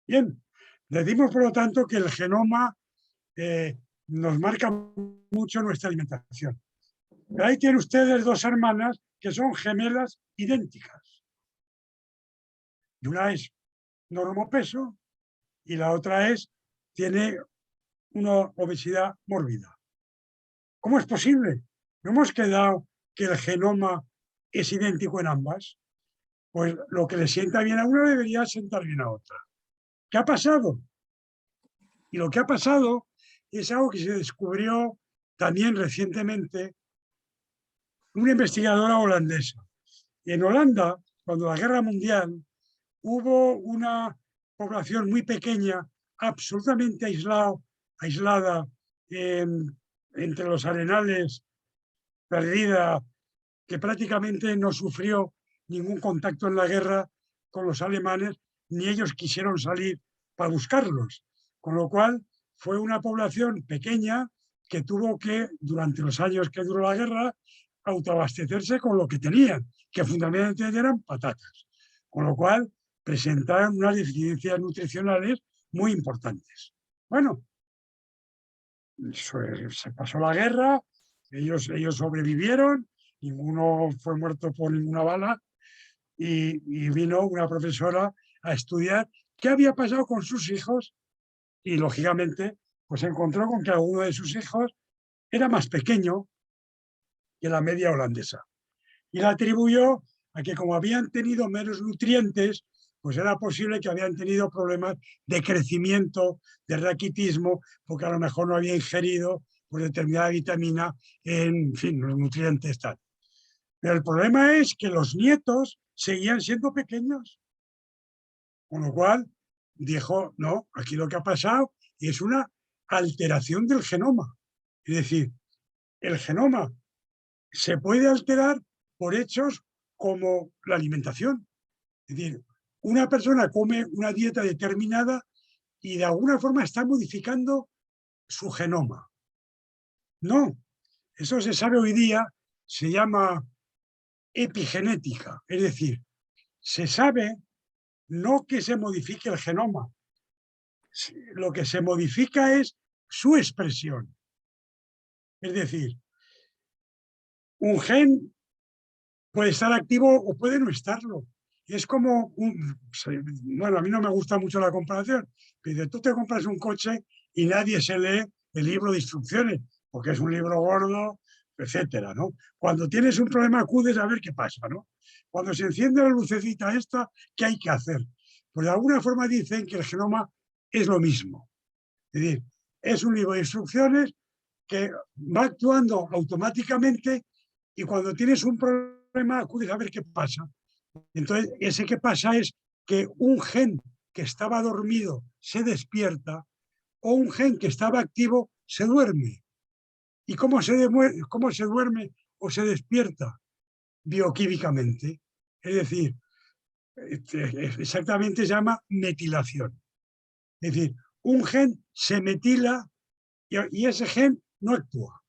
Bien, decimos por lo tanto que el genoma nos marca mucho nuestra alimentación. Pero ahí tienen ustedes dos hermanas que son gemelas idénticas. Y una es normopeso y la otra tiene una obesidad mórbida. ¿Cómo es posible? ¿No hemos quedado que el genoma es idéntico en ambas? Pues lo que le sienta bien a una debería sentar bien a otra. ¿Qué ha pasado? Y lo que ha pasado es algo que se descubrió también recientemente una investigadora holandesa. En Holanda, cuando la Guerra Mundial, hubo una población muy pequeña, absolutamente aislada entre los arenales, perdida, que prácticamente no sufrió ningún contacto en la guerra con los alemanes, ni ellos quisieron salir para buscarlos. Con lo cual, fue una población pequeña que tuvo que, durante los años que duró la guerra, autoabastecerse con lo que tenían, que fundamentalmente eran patatas. Con lo cual, presentaron unas deficiencias nutricionales muy importantes. Bueno, se pasó la guerra, ellos sobrevivieron, ninguno fue muerto por ninguna bala y vino una profesora a estudiar qué había pasado con sus hijos y, lógicamente, pues se encontró con que alguno de sus hijos era más pequeño que la media holandesa. y la atribuyó a que como habían tenido menos nutrientes, pues era posible que habían tenido problemas de crecimiento, de raquitismo, porque a lo mejor no había ingerido pues, determinada vitamina en fin, los nutrientes tal. Pero el problema es que los nietos seguían siendo pequeños. Con lo cual dijo, no, aquí lo que ha pasado es una alteración del genoma. Es decir, el genoma se puede alterar por hechos como la alimentación. Es decir, una persona come una dieta determinada y de alguna forma está modificando su genoma. No, eso se sabe hoy día, se llama epigenética. Es decir, se sabe no que se modifique el genoma, lo que se modifica es su expresión. Es decir, un gen puede estar activo o puede no estarlo. Es como, bueno, a mí no me gusta mucho la comparación, pero tú te compras un coche y nadie se lee el libro de instrucciones, porque es un libro gordo, etcétera, ¿no? Cuando tienes un problema acudes a ver qué pasa, ¿no? Cuando se enciende la lucecita esta, ¿qué hay que hacer? Pues de alguna forma dicen que el genoma es lo mismo. Es decir, es un libro de instrucciones que va actuando automáticamente y cuando tienes un problema acudes a ver qué pasa. Entonces, ese que pasa es que un gen que estaba dormido se despierta o un gen que estaba activo se duerme. ¿Y cómo se duerme o se despierta? Bioquímicamente. Es decir, exactamente se llama metilación. Es decir, un gen se metila y ese gen no actúa.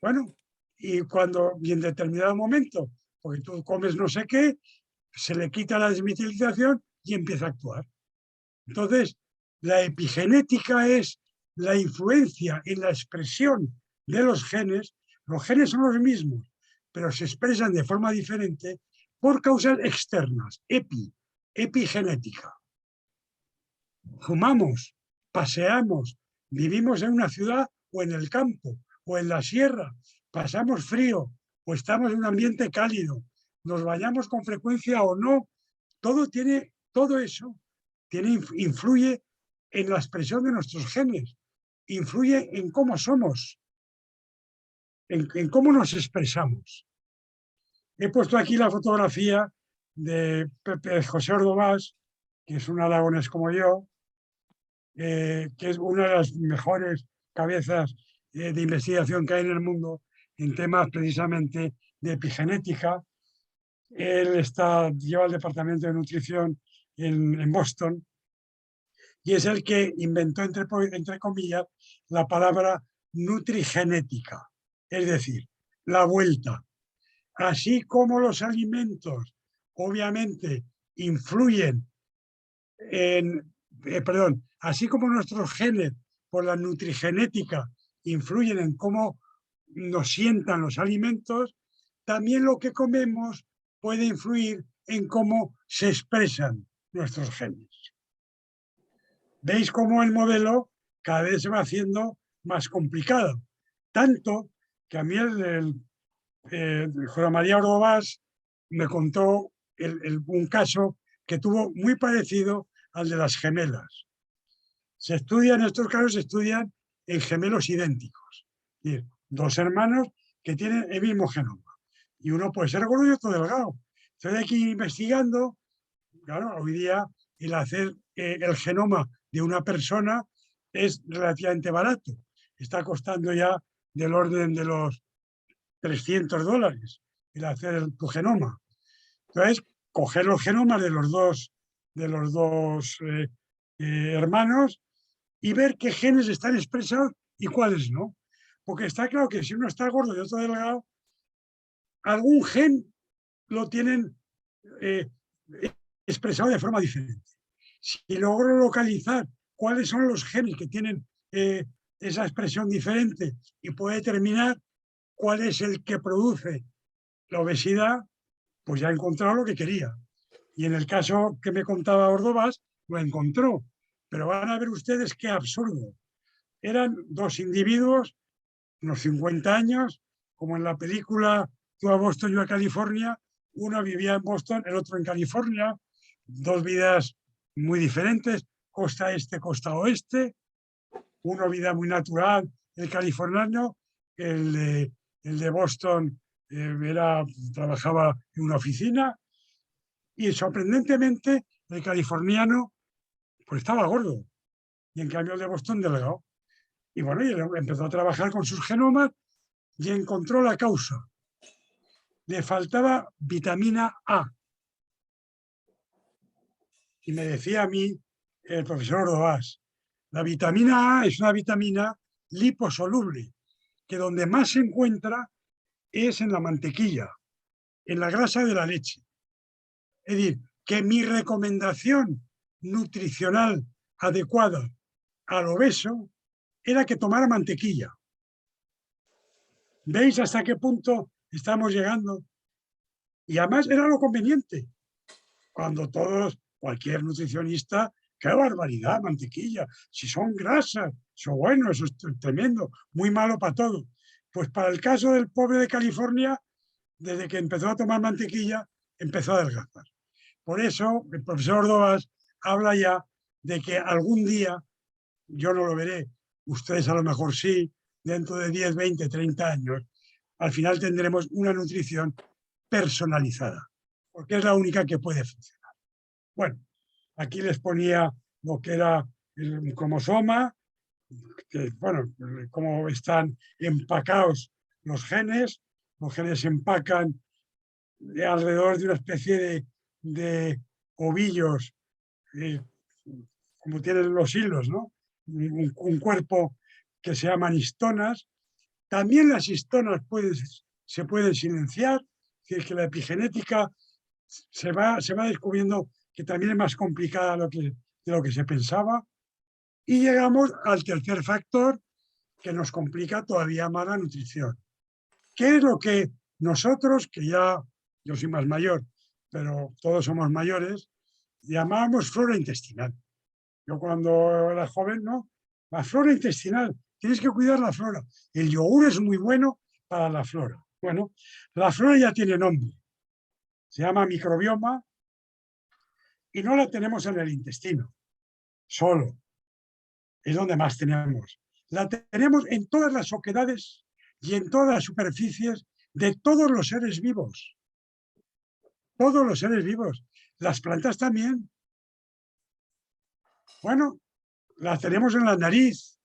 Bueno, y en determinado momento, porque tú comes no sé qué, se le quita la desmetilización y empieza a actuar. Entonces, la epigenética es la influencia en la expresión de los genes. Los genes son los mismos, pero se expresan de forma diferente por causas externas, epigenética. Fumamos, paseamos, vivimos en una ciudad o en el campo o en la sierra, pasamos frío o estamos en un ambiente cálido, nos bañamos con frecuencia o no, todo eso influye en la expresión de nuestros genes, influye en cómo somos, en cómo nos expresamos. He puesto aquí la fotografía de José Ordovás, que es un aragonés como yo, que es una de las mejores cabezas de investigación que hay en el mundo en temas precisamente de epigenética. Él lleva el departamento de nutrición en Boston y es el que inventó, entre comillas, la palabra nutrigenética, es decir, la vuelta. Así como los alimentos obviamente influyen así como nuestros genes por la nutrigenética influyen en cómo nos sientan los alimentos, también lo que comemos puede influir en cómo se expresan nuestros genes. Veis cómo el modelo cada vez se va haciendo más complicado, tanto que a mí José María Ordovás me contó un caso que tuvo muy parecido al de las gemelas. Estos casos se estudian en gemelos idénticos, es decir, dos hermanos que tienen el mismo genoma. Y uno puede ser gordo y otro delgado. Entonces hay que ir investigando. Claro, hoy día el hacer el genoma de una persona es relativamente barato. Está costando ya del orden de los $300 el hacer tu genoma. Entonces, coger los genomas de los dos hermanos y ver qué genes están expresados y cuáles no. Porque está claro que si uno está gordo y otro delgado, algún gen lo tienen expresado de forma diferente. Si logro localizar cuáles son los genes que tienen esa expresión diferente y puedo determinar cuál es el que produce la obesidad, pues ya he encontrado lo que quería. Y en el caso que me contaba Ordovás, lo encontró. Pero van a ver ustedes qué absurdo. Eran dos individuos, unos 50 años, como en la película tú a Boston, yo a California, uno vivía en Boston, el otro en California, dos vidas muy diferentes, costa este, costa oeste, una vida muy natural, el californiano, el de Boston trabajaba en una oficina y sorprendentemente el californiano pues estaba gordo y en cambio el de Boston delgado. Y bueno, y él empezó a trabajar con sus genomas y encontró la causa. Le faltaba vitamina A. Y me decía a mí el profesor Ordovás, la vitamina A es una vitamina liposoluble, que donde más se encuentra es en la mantequilla, en la grasa de la leche. Es decir, que mi recomendación nutricional adecuada al obeso era que tomara mantequilla. ¿Veis hasta qué punto estamos llegando? Y además era lo conveniente. Cuando cualquier nutricionista, ¡qué barbaridad, mantequilla! Si son grasas, eso bueno, eso es tremendo, muy malo para todo. Pues para el caso del pobre de California, desde que empezó a tomar mantequilla, empezó a adelgazar. Por eso el profesor Ordovás habla ya de que algún día, yo no lo veré, ustedes a lo mejor sí, dentro de 10, 20, 30 años, al final tendremos una nutrición personalizada, porque es la única que puede funcionar. Bueno, aquí les ponía lo que era el cromosoma, que, bueno, cómo están empacados los genes se empacan alrededor de una especie de ovillos, como tienen los hilos, ¿no? Un cuerpo que se llaman histonas. También las histonas se pueden silenciar, es decir, que la epigenética se va descubriendo que también es más complicada de lo que se pensaba. Y llegamos al tercer factor que nos complica todavía más la nutrición. ¿Qué es lo que nosotros, que ya yo soy más mayor, pero todos somos mayores, llamábamos flora intestinal? Yo cuando era joven, ¿no? La flora intestinal, tienes que cuidar la flora. El yogur es muy bueno para la flora. Bueno, la flora ya tiene nombre. Se llama microbioma y no la tenemos en el intestino, solo. Es donde más tenemos. La tenemos en todas las oquedades y en todas las superficies de todos los seres vivos. Todos los seres vivos. Las plantas también. Bueno, las tenemos en la nariz,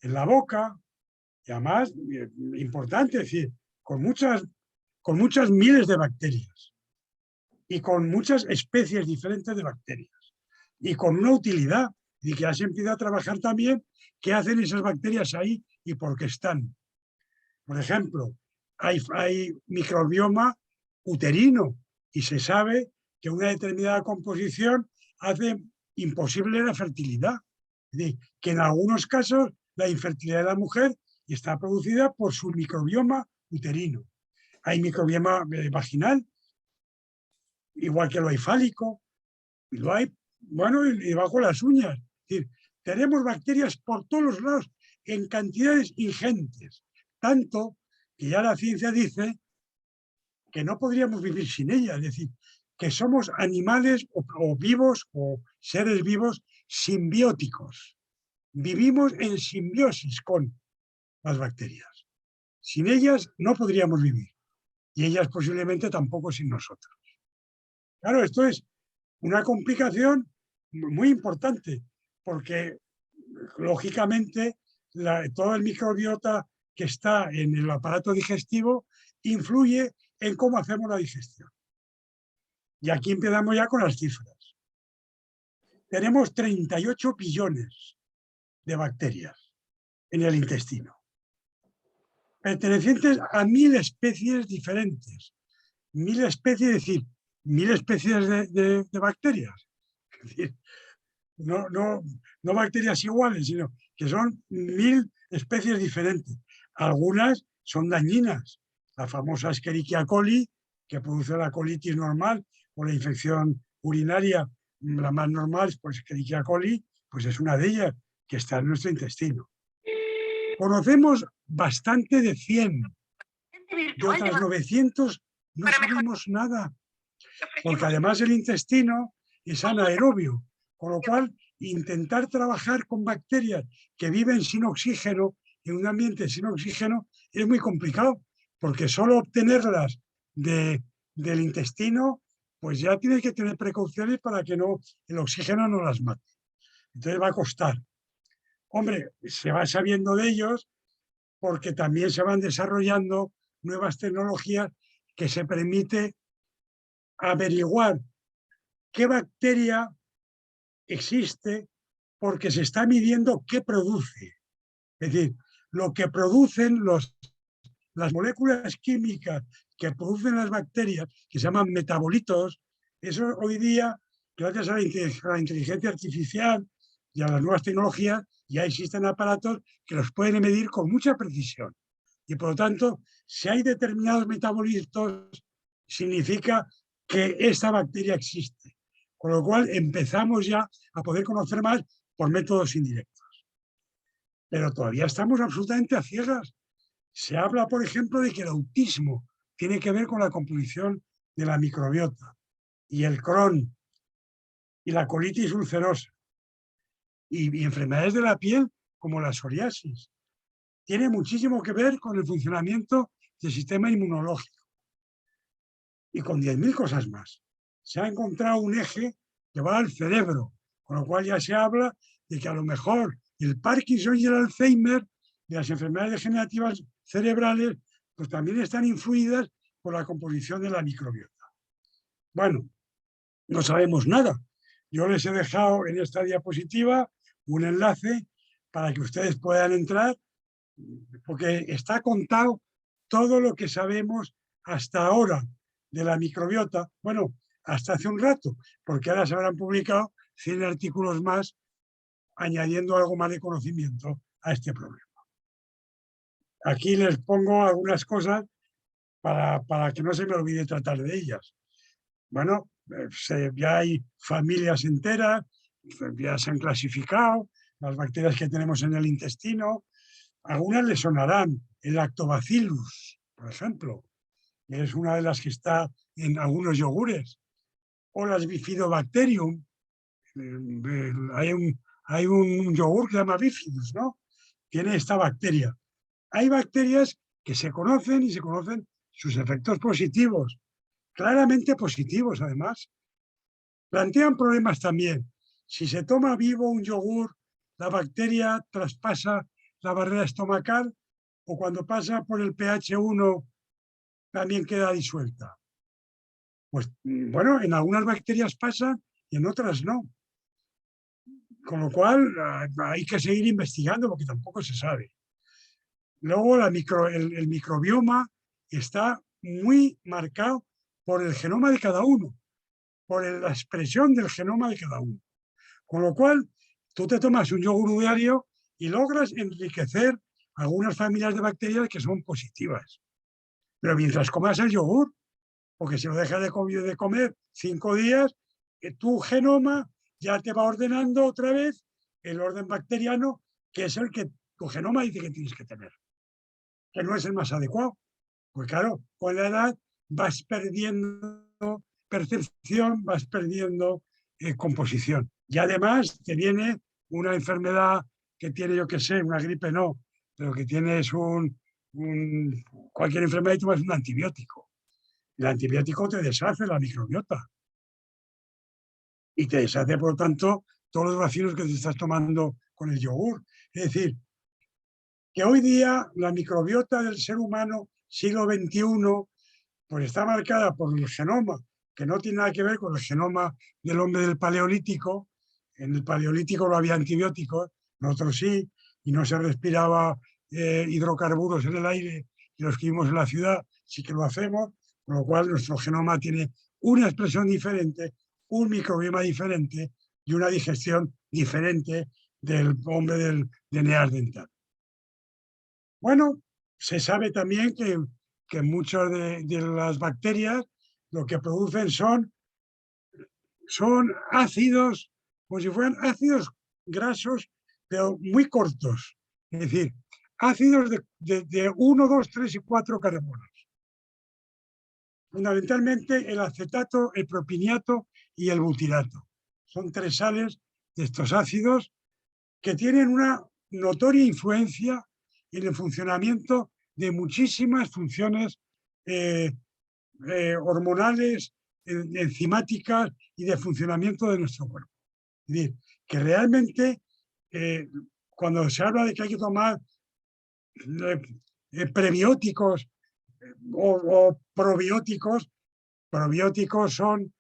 en la boca, y además, importante, es decir, con muchas miles de bacterias y con muchas especies diferentes de bacterias y con una utilidad y que ya se empieza a trabajar también qué hacen esas bacterias ahí y por qué están. Por ejemplo, hay microbioma uterino y se sabe que una determinada composición hace imposible la fertilidad. Es decir, que en algunos casos la infertilidad de la mujer está producida por su microbioma uterino. Hay microbioma vaginal, igual que lo hay fálico, y lo hay, bueno, y bajo las uñas. Es decir, tenemos bacterias por todos los lados en cantidades ingentes, tanto que ya la ciencia dice que no podríamos vivir sin ella, es decir, que somos animales o vivos o seres vivos simbióticos. Vivimos en simbiosis con las bacterias. Sin ellas no podríamos vivir y ellas posiblemente tampoco sin nosotros. Claro, esto es una complicación muy importante porque lógicamente todo el microbiota que está en el aparato digestivo influye en cómo hacemos la digestión. Y aquí empezamos ya con las cifras. Tenemos 38 billones de bacterias en el intestino, pertenecientes a 1000 especies diferentes. 1000 especies, es decir, 1000 especies de bacterias. Es decir, no bacterias iguales, sino que son 1000 especies diferentes. Algunas son dañinas. La famosa Escherichia coli, que produce la colitis normal o la infección urinaria, la más normal, pues Escherichia coli, pues es una de ellas que está en nuestro intestino. Conocemos bastante de 100. De otras 900 no sabemos nada, porque además el intestino es anaerobio, con lo cual intentar trabajar con bacterias que viven sin oxígeno, en un ambiente sin oxígeno, es muy complicado, porque solo obtenerlas del intestino, pues ya tienes que tener precauciones para que el oxígeno no las mate. Entonces va a costar. Hombre, se va sabiendo de ellos porque también se van desarrollando nuevas tecnologías que se permite averiguar qué bacteria existe porque se está midiendo qué produce. Es decir, lo que producen las moléculas químicas que producen las bacterias, que se llaman metabolitos, eso hoy día, gracias a la inteligencia artificial y a las nuevas tecnologías, ya existen aparatos que los pueden medir con mucha precisión. Y por lo tanto, si hay determinados metabolitos, significa que esta bacteria existe. Con lo cual empezamos ya a poder conocer más por métodos indirectos. Pero todavía estamos absolutamente a ciegas. Se habla, por ejemplo, de que el autismo tiene que ver con la composición de la microbiota y el Crohn y la colitis ulcerosa y enfermedades de la piel como la psoriasis. Tiene muchísimo que ver con el funcionamiento del sistema inmunológico y con 10.000 cosas más. Se ha encontrado un eje que va al cerebro, con lo cual ya se habla de que a lo mejor el Parkinson y el Alzheimer, de las enfermedades degenerativas cerebrales, pues también están influidas por la composición de la microbiota. Bueno, no sabemos nada. Yo les he dejado en esta diapositiva un enlace para que ustedes puedan entrar, porque está contado todo lo que sabemos hasta ahora de la microbiota. Bueno, hasta hace un rato, porque ahora se habrán publicado 100 artículos más añadiendo algo más de conocimiento a este problema. Aquí les pongo algunas cosas para que no se me olvide tratar de ellas. Bueno, ya hay familias enteras, ya se han clasificado las bacterias que tenemos en el intestino. Algunas les sonarán, el Lactobacillus, por ejemplo, que es una de las que está en algunos yogures, o las Bifidobacterium. Hay un yogur que se llama Bifidus, ¿no? Tiene esta bacteria. Hay bacterias que se conocen y se conocen sus efectos positivos, claramente positivos además. Plantean problemas también. Si se toma vivo un yogur, la bacteria traspasa la barrera estomacal o cuando pasa por el pH 1 también queda disuelta. Pues bueno, en algunas bacterias pasan y en otras no. Con lo cual hay que seguir investigando porque tampoco se sabe. Luego el microbioma está muy marcado por el genoma de cada uno, por la expresión del genoma de cada uno. Con lo cual, tú te tomas un yogur diario y logras enriquecer algunas familias de bacterias que son positivas. Pero mientras comas el yogur, porque si lo dejas de comer 5 días, tu genoma ya te va ordenando otra vez el orden bacteriano, que es el que tu genoma dice que tienes que tener, que no es el más adecuado. Pues claro, con la edad vas perdiendo percepción, vas perdiendo composición. Y además te viene una enfermedad que tiene, yo qué sé, una gripe no, pero que tienes cualquier enfermedad y tomas un antibiótico. El antibiótico te deshace la microbiota y te deshace, por lo tanto, todos los vacilos que te estás tomando con el yogur. Es decir, que hoy día la microbiota del ser humano, siglo XXI, pues está marcada por el genoma, que no tiene nada que ver con el genoma del hombre del Paleolítico. En el Paleolítico no había antibióticos, nosotros sí, y no se respiraba hidrocarburos en el aire, y los que vivimos en la ciudad sí que lo hacemos, con lo cual nuestro genoma tiene una expresión diferente, un microbioma diferente y una digestión diferente del hombre del neandertal. Bueno, se sabe también que muchas de las bacterias lo que producen son ácidos, como si fueran ácidos grasos, pero muy cortos. Es decir, ácidos de 1, 2, 3 y 4 carbonos. fundamentalmente el acetato, el propiniato y el butirato. Son 3 sales de estos ácidos que tienen una notoria influencia en el funcionamiento de muchísimas funciones hormonales, enzimáticas y de funcionamiento de nuestro cuerpo. Es decir, que realmente cuando se habla de que hay que tomar prebióticos o probióticos, probióticos son,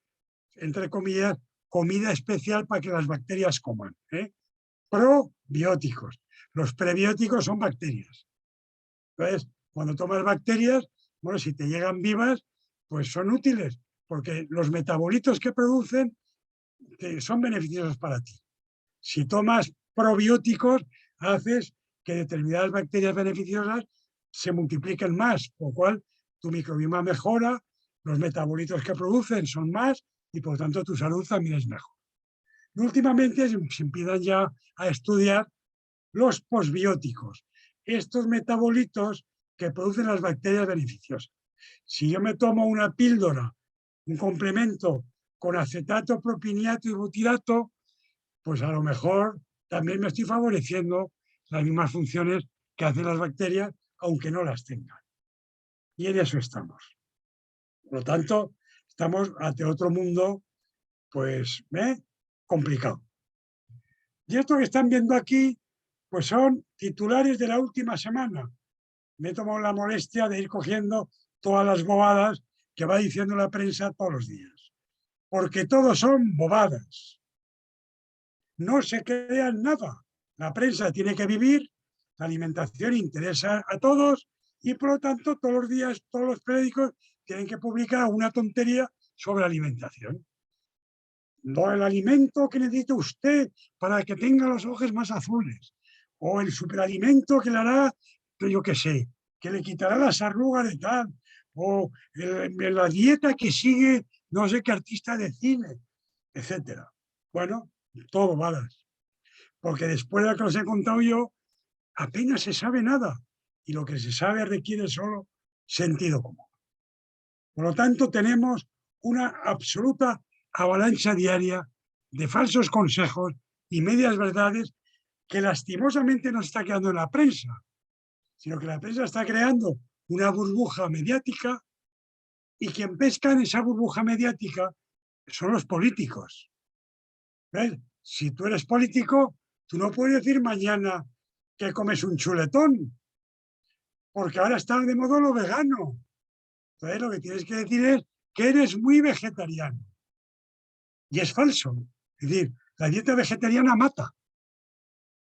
entre comillas, comida especial para que las bacterias coman. Probióticos. Los prebióticos son bacterias. Entonces, cuando tomas bacterias, bueno, si te llegan vivas, pues son útiles, porque los metabolitos que producen son beneficiosos para ti. Si tomas probióticos, haces que determinadas bacterias beneficiosas se multipliquen más, con lo cual tu microbioma mejora, los metabolitos que producen son más y por tanto tu salud también es mejor. Y últimamente se empiezan ya a estudiar los posbióticos, estos metabolitos que producen las bacterias beneficiosas. Si yo me tomo una píldora, un complemento con acetato, propiniato y butirato, pues a lo mejor también me estoy favoreciendo las mismas funciones que hacen las bacterias, aunque no las tengan. Y en eso estamos. Por lo tanto, estamos ante otro mundo, pues, complicado. Y esto que están viendo aquí, pues son titulares de la última semana. Me he tomado la molestia de ir cogiendo todas las bobadas que va diciendo la prensa todos los días. Porque todos son bobadas. No se crean nada. La prensa tiene que vivir, la alimentación interesa a todos y por lo tanto todos los días, todos los periódicos tienen que publicar una tontería sobre alimentación. No el alimento que necesita usted para que tenga los ojos más azules, o el superalimento que le hará, yo qué sé, que le quitará las arrugas de tal, o la dieta que sigue no sé qué artista de cine, etcétera. Bueno, todo malas. Porque después de lo que os he contado yo, apenas se sabe nada. Y lo que se sabe requiere solo sentido común. Por lo tanto, tenemos una absoluta avalancha diaria de falsos consejos y medias verdades que lastimosamente no está quedando en la prensa, sino que la prensa está creando una burbuja mediática y quien pesca en esa burbuja mediática son los políticos. ¿Ves? Si tú eres político, tú no puedes decir mañana que comes un chuletón, porque ahora está de moda lo vegano. Entonces lo que tienes que decir es que eres muy vegetariano. Y es falso. Es decir, la dieta vegetariana mata.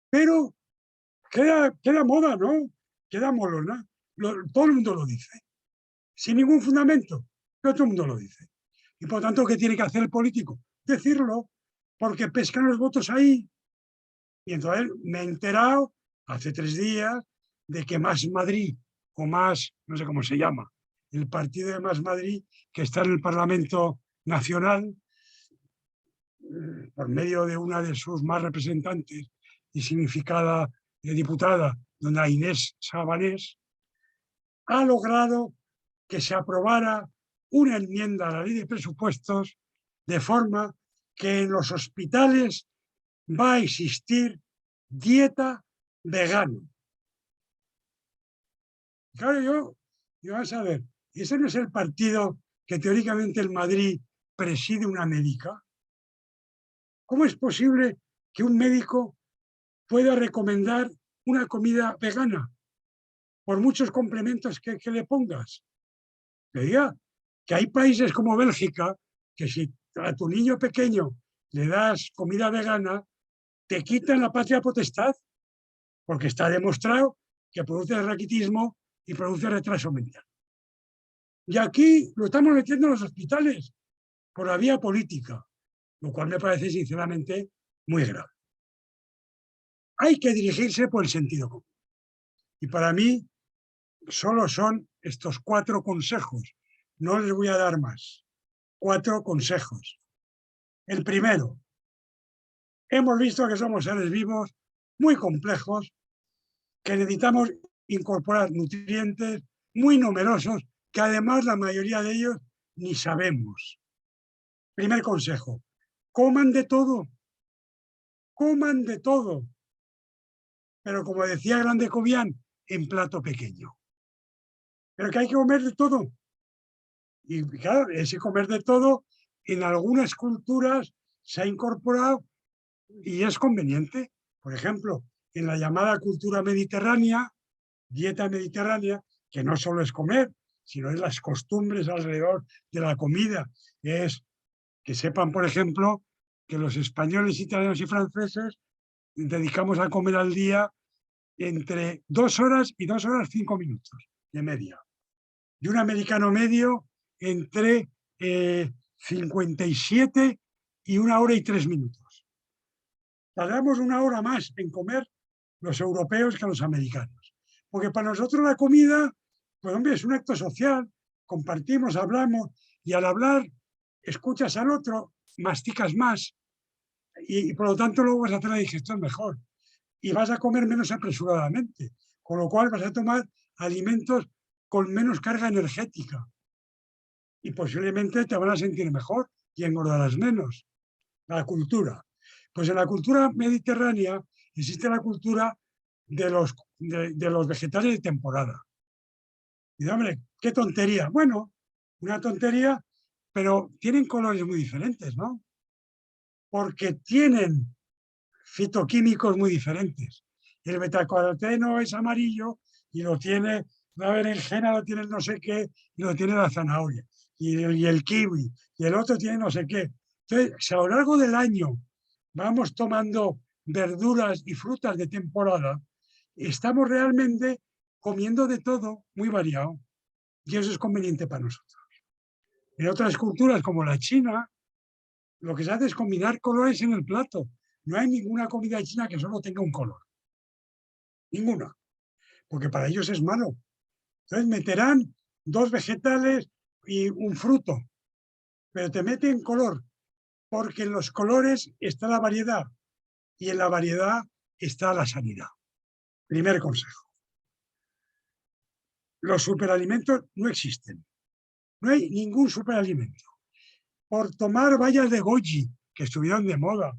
Pero queda moda, ¿no? Queda molona. Todo el mundo lo dice. Sin ningún fundamento. Pero todo el mundo lo dice. Y por tanto, ¿qué tiene que hacer el político? Decirlo, porque pescan los votos ahí. Y entonces me he enterado hace 3 días de que Más Madrid, o Más, no sé cómo se llama, el partido de Más Madrid, que está en el Parlamento Nacional, por medio de una de sus más representantes y significada diputada, doña Inés Sabanés, ha logrado que se aprobara una enmienda a la ley de presupuestos de forma que en los hospitales va a existir dieta vegana. Claro, yo vas a ver, ¿ese no es el partido que teóricamente en Madrid preside una médica? ¿Cómo es posible que un médico pueda recomendar una comida vegana por muchos complementos que le pongas? Que diga que hay países como Bélgica que si a tu niño pequeño le das comida vegana, te quitan la patria potestad, porque está demostrado que produce raquitismo y produce retraso mental. Y aquí lo estamos metiendo en los hospitales por la vía política, lo cual me parece sinceramente muy grave. Hay que dirigirse por el sentido común. Y para mí solo son estos 4 consejos. No les voy a dar más. 4 consejos. El primero, hemos visto que somos seres vivos muy complejos, que necesitamos incorporar nutrientes muy numerosos, que además la mayoría de ellos ni sabemos. Primer consejo, coman de todo, pero como decía Grande Cobian, en plato pequeño. Pero que hay que comer de todo. Y claro, ese comer de todo en algunas culturas se ha incorporado y es conveniente. Por ejemplo, en la llamada cultura mediterránea, dieta mediterránea, que no solo es comer, sino es las costumbres alrededor de la comida. Es que sepan, por ejemplo, que los españoles, italianos y franceses dedicamos a comer al día entre 2 horas y 2 horas 5 minutos de media. Y un americano medio entre 57 y 1 hora y 3 minutos. Tardamos 1 hora más en comer los europeos que los americanos. Porque para nosotros la comida, pues hombre, es un acto social, compartimos, hablamos, y al hablar escuchas al otro, masticas más, y por lo tanto luego vas a hacer la digestión mejor. Y vas a comer menos apresuradamente, con lo cual vas a tomar alimentos con menos carga energética. Y posiblemente te van a sentir mejor y engordarás menos. La cultura. Pues en la cultura mediterránea existe la cultura de los vegetales de temporada. Y hombre, qué tontería. Bueno, una tontería, pero tienen colores muy diferentes, ¿no? Porque tienen fitoquímicos muy diferentes. El betacaroteno es amarillo y lo tiene la berenjena, lo tiene el no sé qué, y lo tiene la zanahoria. Y el kiwi, y el otro tiene no sé qué. Entonces, si a lo largo del año vamos tomando verduras y frutas de temporada, estamos realmente comiendo de todo muy variado. Y eso es conveniente para nosotros. En otras culturas, como la China, lo que se hace es combinar colores en el plato. No hay ninguna comida china que solo tenga un color. Ninguna. Porque para ellos es malo. Entonces meterán 2 vegetales y un fruto. Pero te meten color. Porque en los colores está la variedad. Y en la variedad está la sanidad. Primer consejo. Los superalimentos no existen. No hay ningún superalimento. Por tomar bayas de goji, que estuvieron de moda,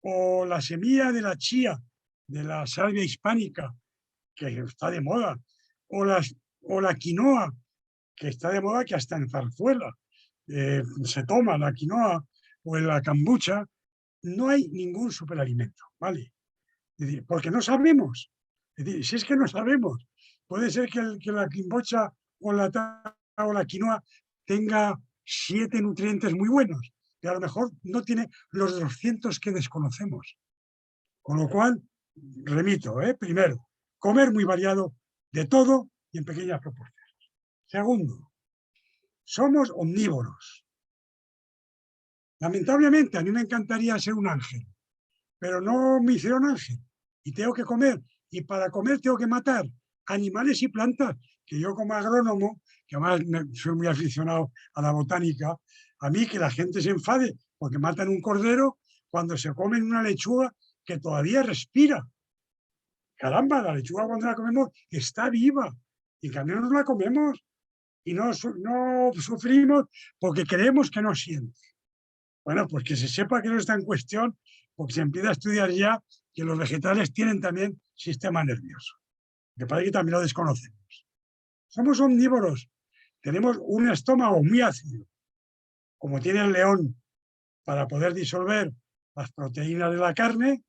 o la semilla de la chía, de la salvia hispánica, que está de moda, o la quinoa, que está de moda, que hasta en Zarzuela se toma la quinoa, o en la kombucha. No hay ningún superalimento, ¿vale? Es decir, porque no sabemos. Es decir, si es que no sabemos, puede ser que la kombucha o la quinoa tenga 7 nutrientes muy buenos, que a lo mejor no tiene los 200 que desconocemos. Con lo cual, remito, primero, comer muy variado de todo y en pequeñas proporciones. Segundo, somos omnívoros. Lamentablemente, a mí me encantaría ser un ángel, pero no me hicieron ángel y tengo que comer. Y para comer tengo que matar animales y plantas, que yo como agrónomo, que además soy muy aficionado a la botánica, a mí que la gente se enfade porque matan un cordero cuando se comen una lechuga que todavía respira. Caramba, la lechuga cuando la comemos está viva y en cambio nos la comemos y no sufrimos porque creemos que no siente. Bueno, pues que se sepa que no está en cuestión porque se empieza a estudiar ya que los vegetales tienen también sistema nervioso, que parece que también lo desconocemos. Somos omnívoros, tenemos un estómago muy ácido, como tiene el león, para poder disolver las proteínas de la carne,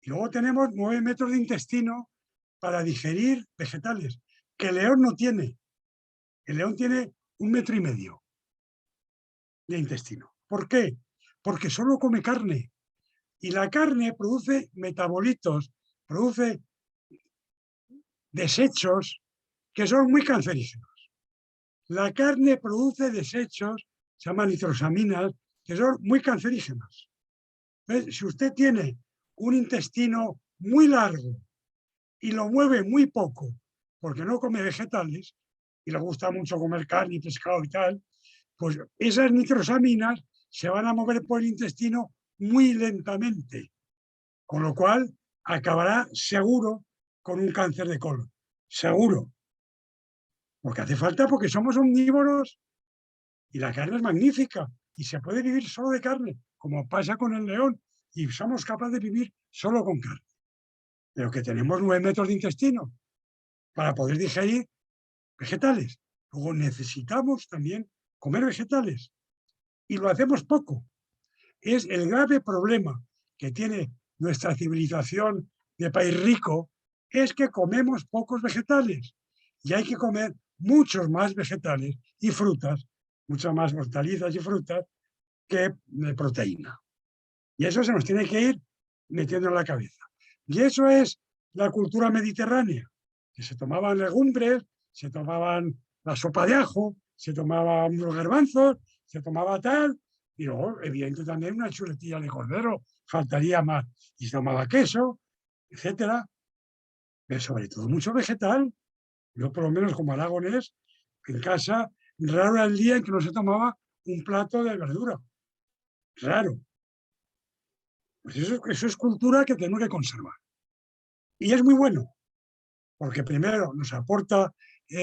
y luego tenemos 9 metros de intestino para digerir vegetales, que el león no tiene. El león tiene 1,5 metros de intestino. ¿Por qué? Porque solo come carne. Y la carne produce metabolitos, produce desechos que son muy cancerígenos. La carne produce desechos, se llaman nitrosaminas, que son muy cancerígenas. Entonces, si usted tiene un intestino muy largo y lo mueve muy poco, porque no come vegetales, y le gusta mucho comer carne y pescado y tal, pues esas nitrosaminas se van a mover por el intestino muy lentamente, con lo cual acabará seguro con un cáncer de colon. Seguro. Porque hace falta, porque somos omnívoros Y la carne es magnífica y se puede vivir solo de carne, como pasa con el león, y somos capaces de vivir solo con carne. Pero que tenemos 9 metros de intestino para poder digerir vegetales. Luego necesitamos también comer vegetales y lo hacemos poco. Es el grave problema que tiene nuestra civilización de país rico, es que comemos pocos vegetales y hay que comer muchos más vegetales y frutas, muchas más hortalizas y frutas que proteína. Y eso se nos tiene que ir metiendo en la cabeza. Y eso es la cultura mediterránea, que se tomaban legumbres, se tomaban la sopa de ajo, se tomaban los garbanzos, se tomaba tal, y luego, evidentemente, también una chuletilla de cordero, faltaría más, y se tomaba queso, etcétera, pero sobre todo mucho vegetal. Yo, por lo menos como aragonés, en casa, raro era el día en que no se tomaba un plato de verdura. Raro. Pues eso es cultura que tenemos que conservar. Y es muy bueno, porque primero nos aporta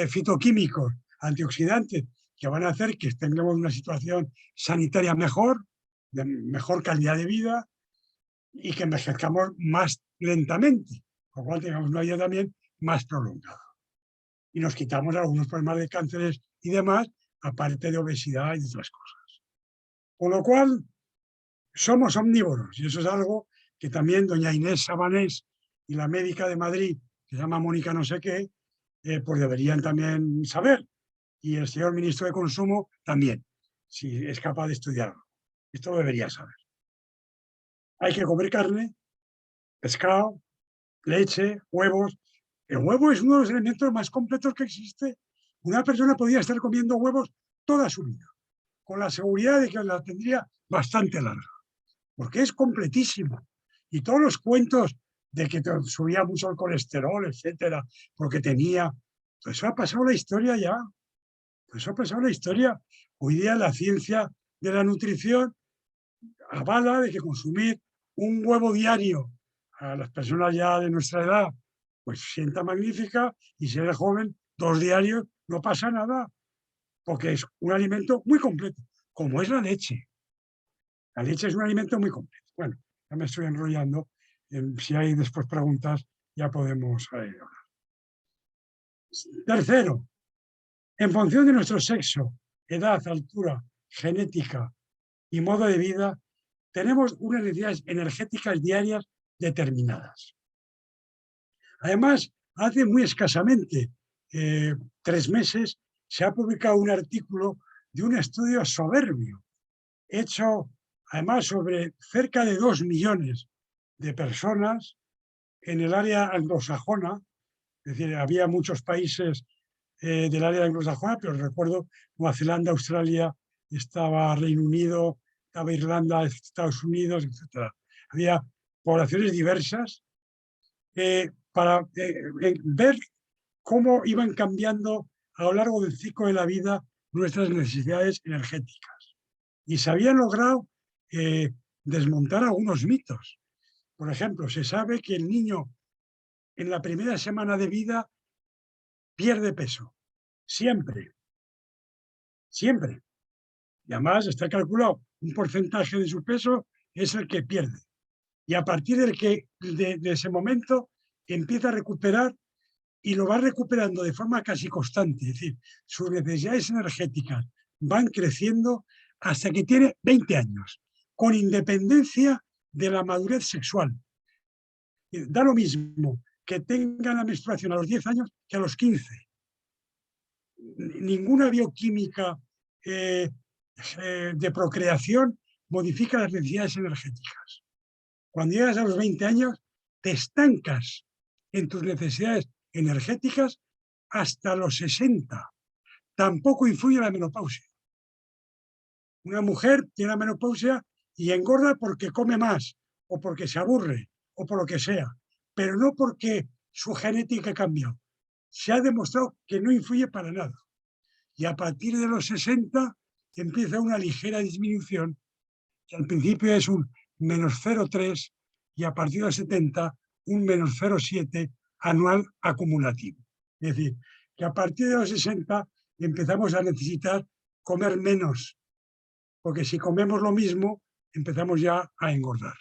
fitoquímicos, antioxidantes, que van a hacer que tengamos una situación sanitaria mejor, de mejor calidad de vida y que envejezcamos más lentamente, con lo cual tengamos una vida también más prolongada. Y nos quitamos algunos problemas de cánceres y demás, aparte de obesidad y otras cosas. Con lo cual, somos omnívoros, y eso es algo que también doña Inés Sabanés y la médica de Madrid, que se llama Mónica no sé qué, pues deberían también saber. Y el señor ministro de Consumo también, si es capaz de estudiarlo. Esto lo debería saber. Hay que comer carne, pescado, leche, huevos. El huevo es uno de los elementos más completos que existe. Una persona podría estar comiendo huevos toda su vida, con la seguridad de que la tendría bastante larga, porque es completísimo. Y todos los cuentos de que subía mucho el colesterol, etcétera, porque tenía, pues eso ha pasado la historia ya. Pues eso ha pasado la historia. Hoy día la ciencia de la nutrición avala de que consumir un huevo diario a las personas ya de nuestra edad, pues sienta magnífica, y si eres joven, 2 diarios, no pasa nada, porque es un alimento muy completo, como es la leche. La leche es un alimento muy completo. Bueno, ya me estoy enrollando. Si hay después preguntas, ya podemos hablar. Tercero, en función de nuestro sexo, edad, altura, genética y modo de vida, tenemos unas necesidades energéticas diarias determinadas. Además, hace muy escasamente 3 meses, se ha publicado un artículo de un estudio soberbio, hecho además sobre cerca de 2 millones de personas en el área anglosajona. Es decir, había muchos países del área anglosajona, pero recuerdo Nueva Zelanda, Australia, estaba Reino Unido, estaba Irlanda, Estados Unidos, etc. Había poblaciones diversas para ver cómo iban cambiando a lo largo del ciclo de la vida nuestras necesidades energéticas. Y se habían logrado desmontar algunos mitos. Por ejemplo, se sabe que el niño en la primera semana de vida pierde peso. Siempre. Siempre. Y además está calculado un porcentaje de su peso es el que pierde. Y a partir de ese momento empieza a recuperar y lo va recuperando de forma casi constante. Es decir, sus necesidades energéticas van creciendo hasta que tiene 20 años, con independencia de la madurez sexual. Da lo mismo que tenga la menstruación a los 10 años que a los 15. Ninguna bioquímica de procreación modifica las necesidades energéticas. Cuando llegas a los 20 años, te estancas en tus necesidades energéticas hasta los 60. Tampoco influye la menopausia. Una mujer tiene la menopausia y engorda porque come más, o porque se aburre, o por lo que sea, pero no porque su genética cambió. Se ha demostrado que no influye para nada. Y a partir de los 60 empieza una ligera disminución, que al principio es un menos 0,3 y a partir de los 70 un menos 0,7 anual acumulativo. Es decir, que a partir de los 60 empezamos a necesitar comer menos, porque si comemos lo mismo, empezamos ya a engordar.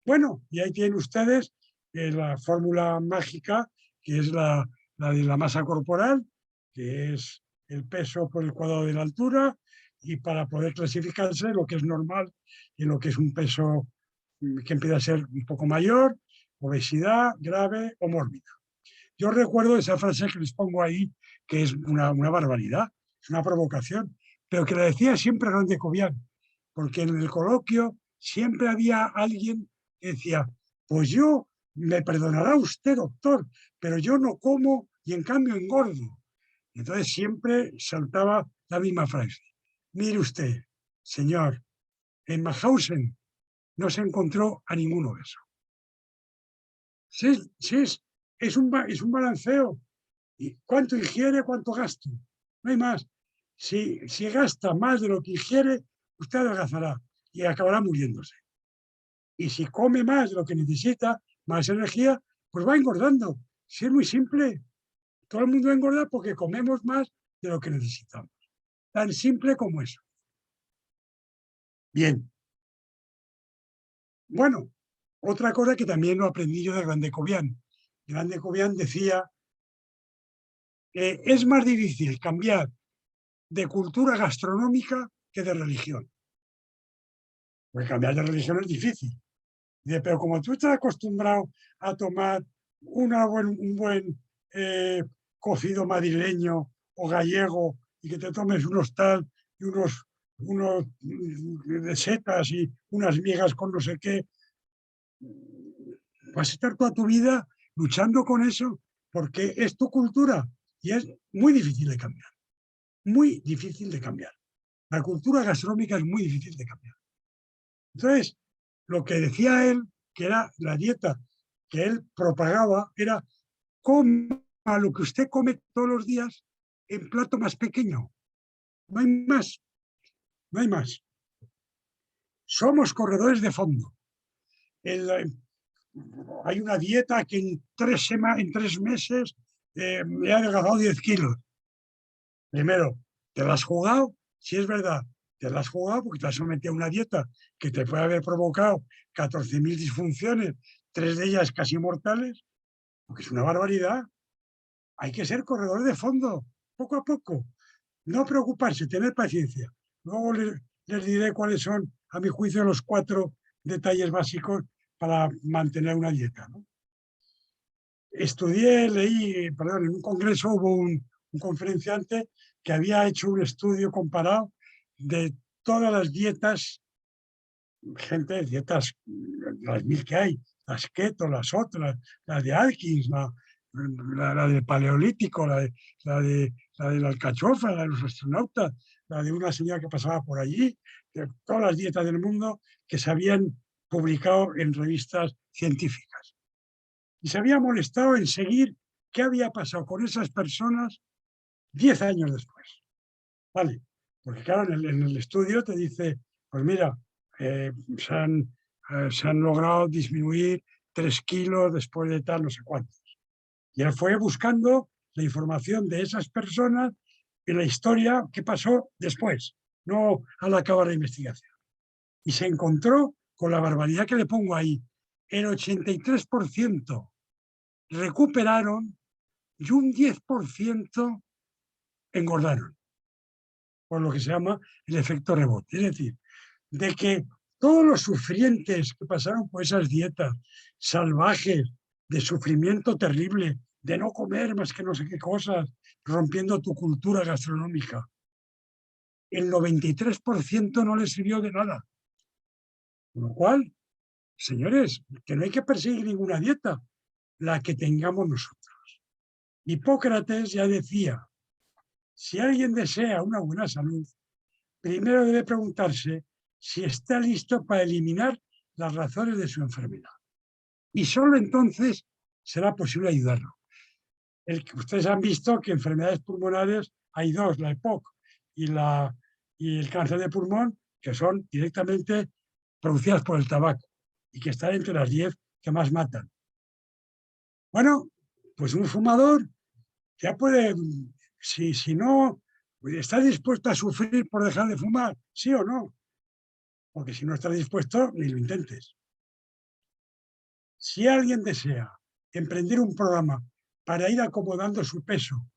Bueno, y ahí tienen ustedes la fórmula mágica, que es la de la masa corporal, que es el peso por el cuadrado de la altura, y para poder clasificarse lo que es normal y lo que es un peso que empieza a ser un poco mayor, obesidad grave o mórbida. Yo recuerdo esa frase que les pongo ahí, que es una barbaridad, es una provocación, pero que la decía siempre Grande Cobian, porque en el coloquio siempre había alguien que decía, pues yo, me perdonará usted, doctor, pero yo no como y en cambio engordo. Entonces siempre saltaba la misma frase. Mire usted, señor, en Mauthausen no se encontró a ninguno de eso. Sí, es un balanceo. ¿Y cuánto ingiere, cuánto gasto? No hay más. Si gasta más de lo que ingiere, usted adelgazará y acabará muriéndose. Y si come más de lo que necesita, más energía, pues va engordando. Si es muy simple, todo el mundo engorda porque comemos más de lo que necesitamos. Tan simple como eso. Bien. Bueno, otra cosa que también lo aprendí yo de Grande Cobian. Grande Cobian decía que es más difícil cambiar de cultura gastronómica que de religión. Porque cambiar de religión es difícil. Dice, pero como tú estás acostumbrado a tomar un buen cocido madrileño o gallego y que te tomes un hostal y unos de setas y unas migas con no sé qué, vas a estar toda tu vida luchando con eso porque es tu cultura y es muy difícil de cambiar. Muy difícil de cambiar. La cultura gastronómica es muy difícil de cambiar. Entonces, lo que decía él, que era la dieta que él propagaba, era coma lo que usted come todos los días en plato más pequeño. No hay más. No hay más. Somos corredores de fondo. Hay una dieta que en 3 meses me ha adelgazado 10 kilos. Primero, ¿te la has jugado? Si es verdad, te la has jugado porque te has sometido a una dieta que te puede haber provocado 14.000 disfunciones, 3 de ellas casi mortales, porque es una barbaridad. Hay que ser corredor de fondo, poco a poco. No preocuparse, tener paciencia. Luego les diré cuáles son, a mi juicio, los 4 detalles básicos para mantener una dieta, ¿no? En un congreso hubo un conferenciante que había hecho un estudio comparado de todas las dietas, dietas, las 1000 que hay, las keto, las otras, la de Atkins, la del paleolítico, la de la alcachofa, la de los astronautas, la de una señora que pasaba por allí, de todas las dietas del mundo que se habían publicado en revistas científicas. Y se había molestado en seguir qué había pasado con esas personas 10 años después. Vale, porque claro, en el estudio te dice, pues mira, se han logrado disminuir 3 kilos después de tal, no sé cuántos. Y él fue buscando la información de esas personas y la historia que pasó después, no al acabar la investigación. Y se encontró con la barbaridad que le pongo ahí. El 83% recuperaron y un 10% engordaron, por lo que se llama el efecto rebote. Es decir, de que todos los sufrientes que pasaron por esas dietas salvajes, de sufrimiento terrible, de no comer más que no sé qué cosas, rompiendo tu cultura gastronómica, el 93% no les sirvió de nada. Con lo cual, señores, que no hay que perseguir ninguna dieta, la que tengamos nosotros. Hipócrates ya decía, si alguien desea una buena salud, primero debe preguntarse si está listo para eliminar las razones de su enfermedad. Y solo entonces será posible ayudarlo. Ustedes han visto que enfermedades pulmonares hay 2, la EPOC y el cáncer de pulmón, que son directamente producidas por el tabaco y que están entre las 10 que más matan. Bueno, pues un fumador ya puede, si no ¿Estás dispuesto a sufrir por dejar de fumar? ¿Sí o no? Porque si no estás dispuesto, ni lo intentes. Si alguien desea emprender un programa para ir acomodando su peso,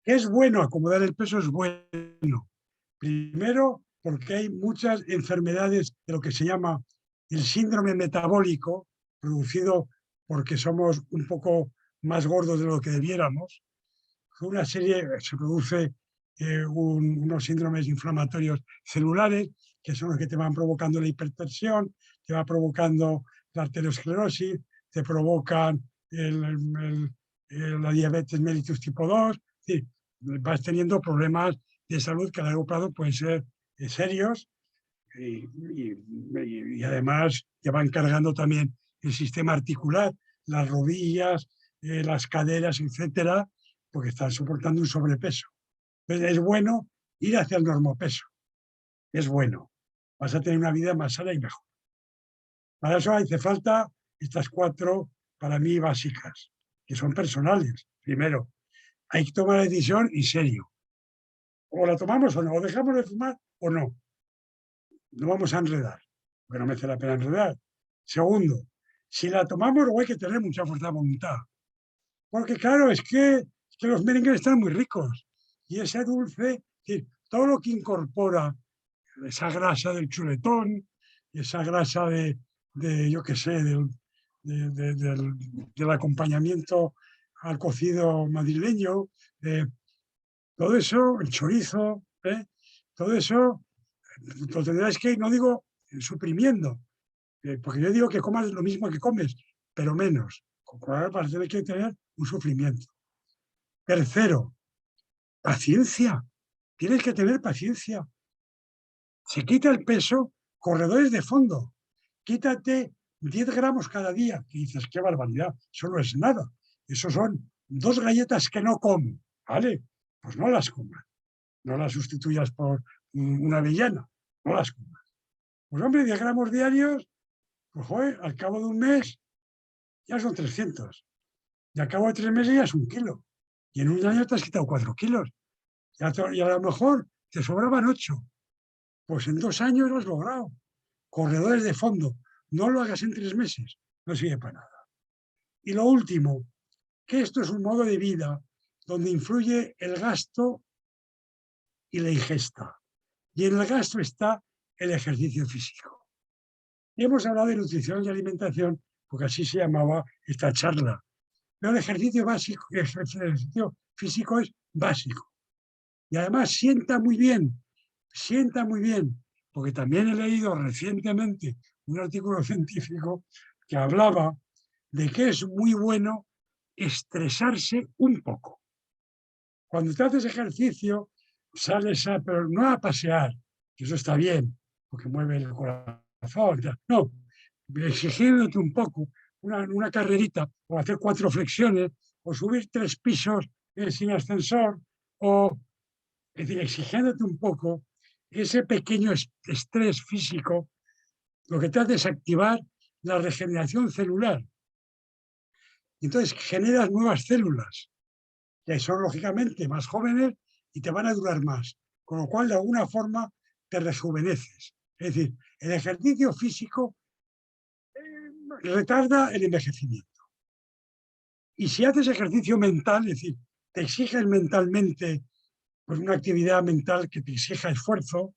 que es bueno acomodar el peso, es bueno. Primero, porque hay muchas enfermedades de lo que se llama el síndrome metabólico, producido porque somos un poco más gordos de lo que debiéramos. Una serie, se produce unos síndromes inflamatorios celulares, que son los que te van provocando la hipertensión, te va provocando la arteriosclerosis, te provocan la diabetes mellitus tipo 2, es decir, vas teniendo problemas de salud que a largo plazo pueden ser serios y además te van cargando también el sistema articular, las rodillas, las caderas, etcétera, porque están soportando un sobrepeso. Entonces es bueno ir hacia el normopeso, es bueno. Vas a tener una vida más sana y mejor. Para eso hace falta estas 4, para mí, básicas, que son personales. Primero, hay que tomar la decisión en serio. O la tomamos o no, o dejamos de fumar o no. No vamos a enredar, porque no merece la pena enredar. Segundo, si la tomamos, luego hay que tener mucha fuerza de voluntad. Porque claro, es que los merengues están muy ricos. Y ese dulce, todo lo que incorpora esa grasa del chuletón, esa grasa yo qué sé, del acompañamiento al cocido madrileño, todo eso, el chorizo, todo eso lo tendrás que, no digo suprimiendo, porque yo digo que comas lo mismo que comes, pero menos. Con lo cual vas a tener que tener un sufrimiento. Tercero, paciencia. Tienes que tener paciencia. Se quita el peso, corredores de fondo. Quítate 10 gramos cada día. Y dices, qué barbaridad, eso no es nada. Eso son 2 galletas que no como. ¿Vale? Pues no las comas. No las sustituyas por una avellana. No las comas. Pues hombre, 10 gramos diarios, pues joder, al cabo de un mes ya son 300. Y al cabo de 3 meses ya es 1 kilo. Y en un año te has quitado 4 kilos. Y a lo mejor te sobraban 8. Pues en 2 años lo has logrado. Corredores de fondo. No lo hagas en 3 meses. No sirve para nada. Y lo último, que esto es un modo de vida donde influye el gasto y la ingesta. Y en el gasto está el ejercicio físico. Y hemos hablado de nutrición y alimentación, porque así se llamaba esta charla. Pero el ejercicio básico, el ejercicio físico es básico. Y además sienta muy bien, porque también he leído recientemente un artículo científico que hablaba de que es muy bueno estresarse un poco. Cuando te haces ejercicio, sales pero no a pasear, que eso está bien, porque mueve el corazón. No, exigiéndote un poco, una carrerita, o hacer 4 flexiones, o subir 3 pisos sin ascensor, o es decir, exigiéndote un poco, ese pequeño estrés físico lo que te hace es activar la regeneración celular. Entonces generas nuevas células, que son lógicamente más jóvenes y te van a durar más, con lo cual de alguna forma te rejuveneces. Es decir, el ejercicio físico retarda el envejecimiento. Y si haces ejercicio mental, es decir, te exiges mentalmente pues una actividad mental que te exija esfuerzo,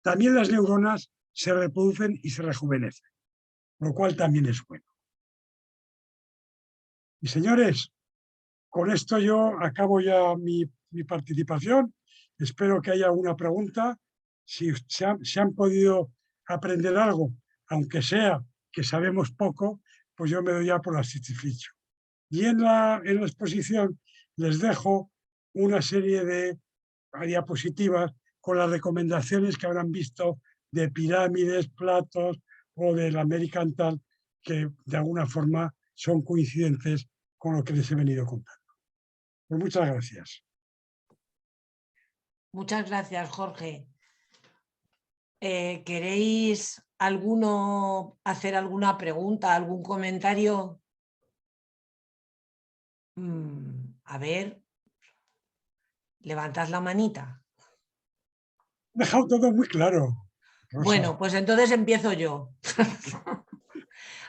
también las neuronas se reproducen y se rejuvenecen, lo cual también es bueno. Y señores, con esto yo acabo ya mi participación. Espero que haya alguna pregunta. Si se han podido aprender algo, aunque sea que sabemos poco, pues yo me doy ya por satisfecho. Y en la exposición les dejo una serie de diapositivas con las recomendaciones que habrán visto de pirámides, platos o del American Tal, que de alguna forma son coincidentes con lo que les he venido contando. Pues muchas gracias. Muchas gracias, Jorge. ¿Queréis hacer alguna pregunta, algún comentario? A ver, ¿Levantad la manita? He dejado todo muy claro, Rosa. Bueno, pues entonces empiezo yo.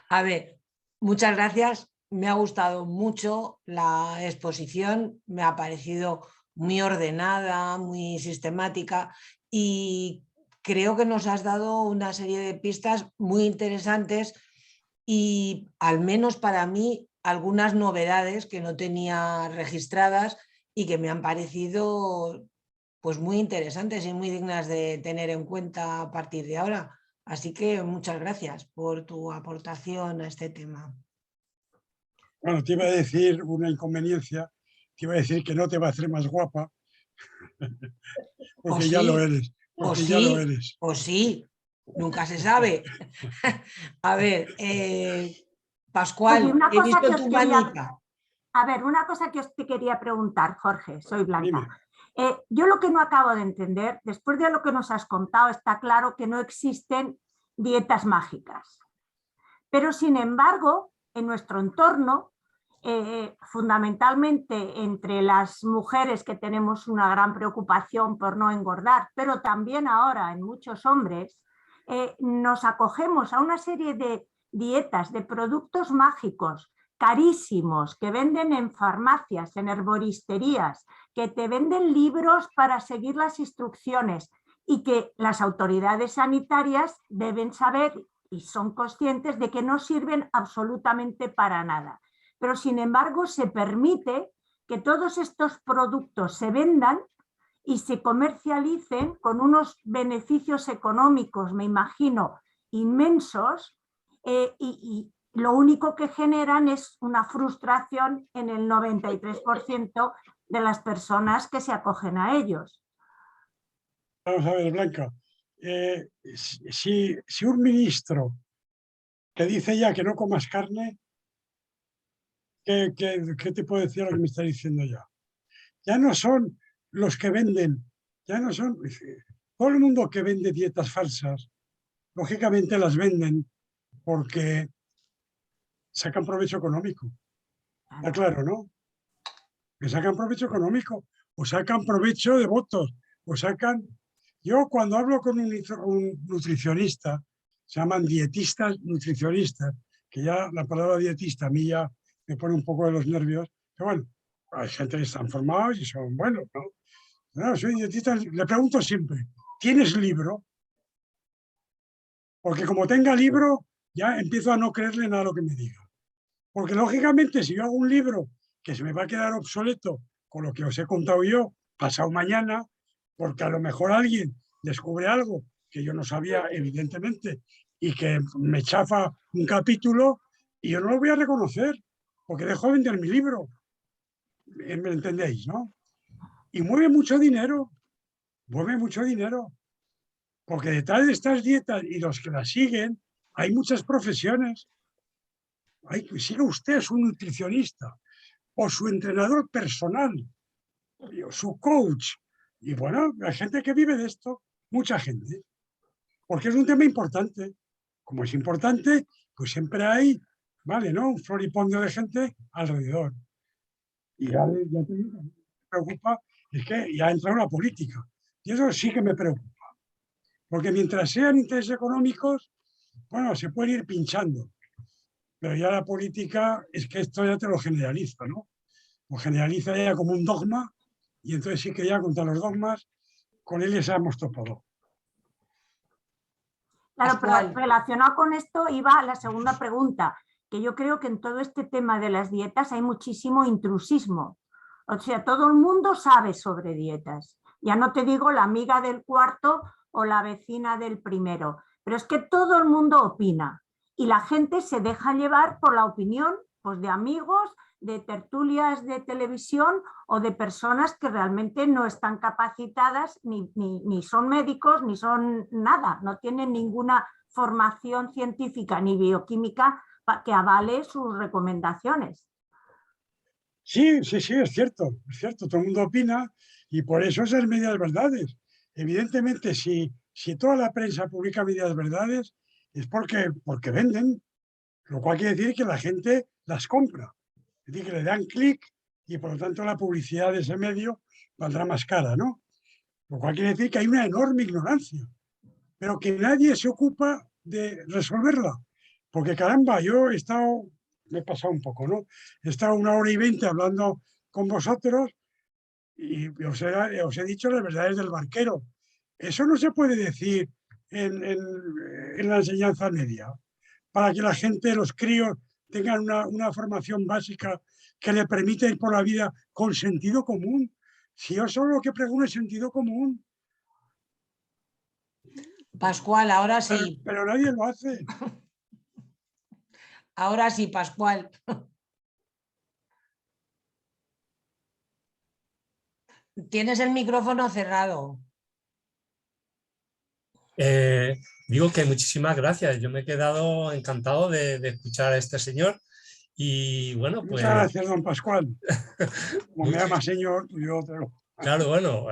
A ver, muchas gracias. Me ha gustado mucho la exposición, me ha parecido muy ordenada, muy sistemática y creo que nos has dado una serie de pistas muy interesantes y al menos para mí algunas novedades que no tenía registradas y que me han parecido pues muy interesantes y muy dignas de tener en cuenta a partir de ahora. Así que muchas gracias por tu aportación a este tema. Bueno, te iba a decir una inconveniencia, te iba a decir que no te va a hacer más guapa, porque ya lo eres, porque ya lo eres. O sí, nunca se sabe. A ver, Pascual, Oye, una he cosa visto que os tu quería, manita. a ver, una cosa que os te quería preguntar, Jorge, soy Blanca. Dime. Yo lo que no acabo de entender, después de lo que nos has contado, está claro que no existen dietas mágicas. Pero sin embargo, en nuestro entorno, fundamentalmente entre las mujeres que tenemos una gran preocupación por no engordar, pero también ahora en muchos hombres, nos acogemos a una serie de dietas, de productos mágicos carísimos que venden en farmacias, en herboristerías, que te venden libros para seguir las instrucciones y que las autoridades sanitarias deben saber y son conscientes de que no sirven absolutamente para nada. Pero sin embargo se permite que todos estos productos se vendan y se comercialicen con unos beneficios económicos, me imagino, inmensos, y lo único que generan es una frustración en el 93% de las personas que se acogen a ellos. Vamos a ver, Blanca, si un ministro te dice ya que no comas carne, ¿qué te puedo decir lo que me está diciendo ya? Ya no son los que venden, ya no son... Todo el mundo que vende dietas falsas, lógicamente las venden porque sacan provecho económico. Está claro, ¿no? Que sacan provecho económico, o sacan provecho de votos, o sacan... Yo cuando hablo con un nutricionista, se llaman dietistas nutricionistas, que ya la palabra dietista a mí ya me pone un poco de los nervios, pero bueno, hay gente que están formados y son buenos, ¿no? No, soy dietista, le pregunto siempre, ¿tienes libro? Porque como tenga libro, ya empiezo a no creerle nada a lo que me diga. Porque lógicamente si yo hago un libro que se me va a quedar obsoleto con lo que os he contado yo, pasado mañana, porque a lo mejor alguien descubre algo que yo no sabía, evidentemente, y que me chafa un capítulo, y yo no lo voy a reconocer, porque dejo de vender mi libro. ¿Me entendéis, no? Y mueve mucho dinero, porque detrás de estas dietas y los que las siguen, hay muchas profesiones. Siga usted, es un nutricionista, o su entrenador personal, su coach. Y bueno, hay gente que vive de esto, mucha gente, porque es un tema importante. Como es importante, pues siempre hay, vale, ¿no? Un floripondio de gente alrededor. Y ya te digo, me preocupa, es que ya ha entrado la política. Y eso sí que me preocupa. Porque mientras sean intereses económicos, bueno, se puede ir pinchando. Pero ya la política es que esto ya te lo generaliza, ¿no? Lo generaliza ya como un dogma y entonces sí que ya contra los dogmas con él ya hemos topado. Claro, pero relacionado con esto iba la segunda pregunta, que yo creo que en todo este tema de las dietas hay muchísimo intrusismo. O sea, todo el mundo sabe sobre dietas. Ya no te digo la amiga del cuarto o la vecina del primero, pero es que todo el mundo opina y la gente se deja llevar por la opinión, pues, de amigos, de tertulias de televisión o de personas que realmente no están capacitadas, ni son médicos, ni son nada, no tienen ninguna formación científica ni bioquímica que avale sus recomendaciones. Sí, es cierto, todo el mundo opina y por eso esas medias verdades. Evidentemente, si toda la prensa publica medias verdades es porque venden, lo cual quiere decir que la gente las compra. Es decir, que le dan clic y por lo tanto la publicidad de ese medio valdrá más cara, ¿no? Lo cual quiere decir que hay una enorme ignorancia, pero que nadie se ocupa de resolverla. Porque caramba, yo he estado, me he pasado un poco, ¿no? He estado 1 hora y 20 hablando con vosotros y os he dicho las verdades del barquero. Eso no se puede decir en la enseñanza media, para que la gente, los críos, tengan una formación básica que le permita ir por la vida con sentido común. Si yo solo lo que pregunto es sentido común. Pascual, ahora sí. Pero nadie lo hace. Ahora sí, Pascual. Tienes el micrófono cerrado. Digo que muchísimas gracias. Yo me he quedado encantado de escuchar a este señor. Y bueno, pues... Muchas gracias, don Pascual. Como me llama señor, yo te lo... Claro, bueno,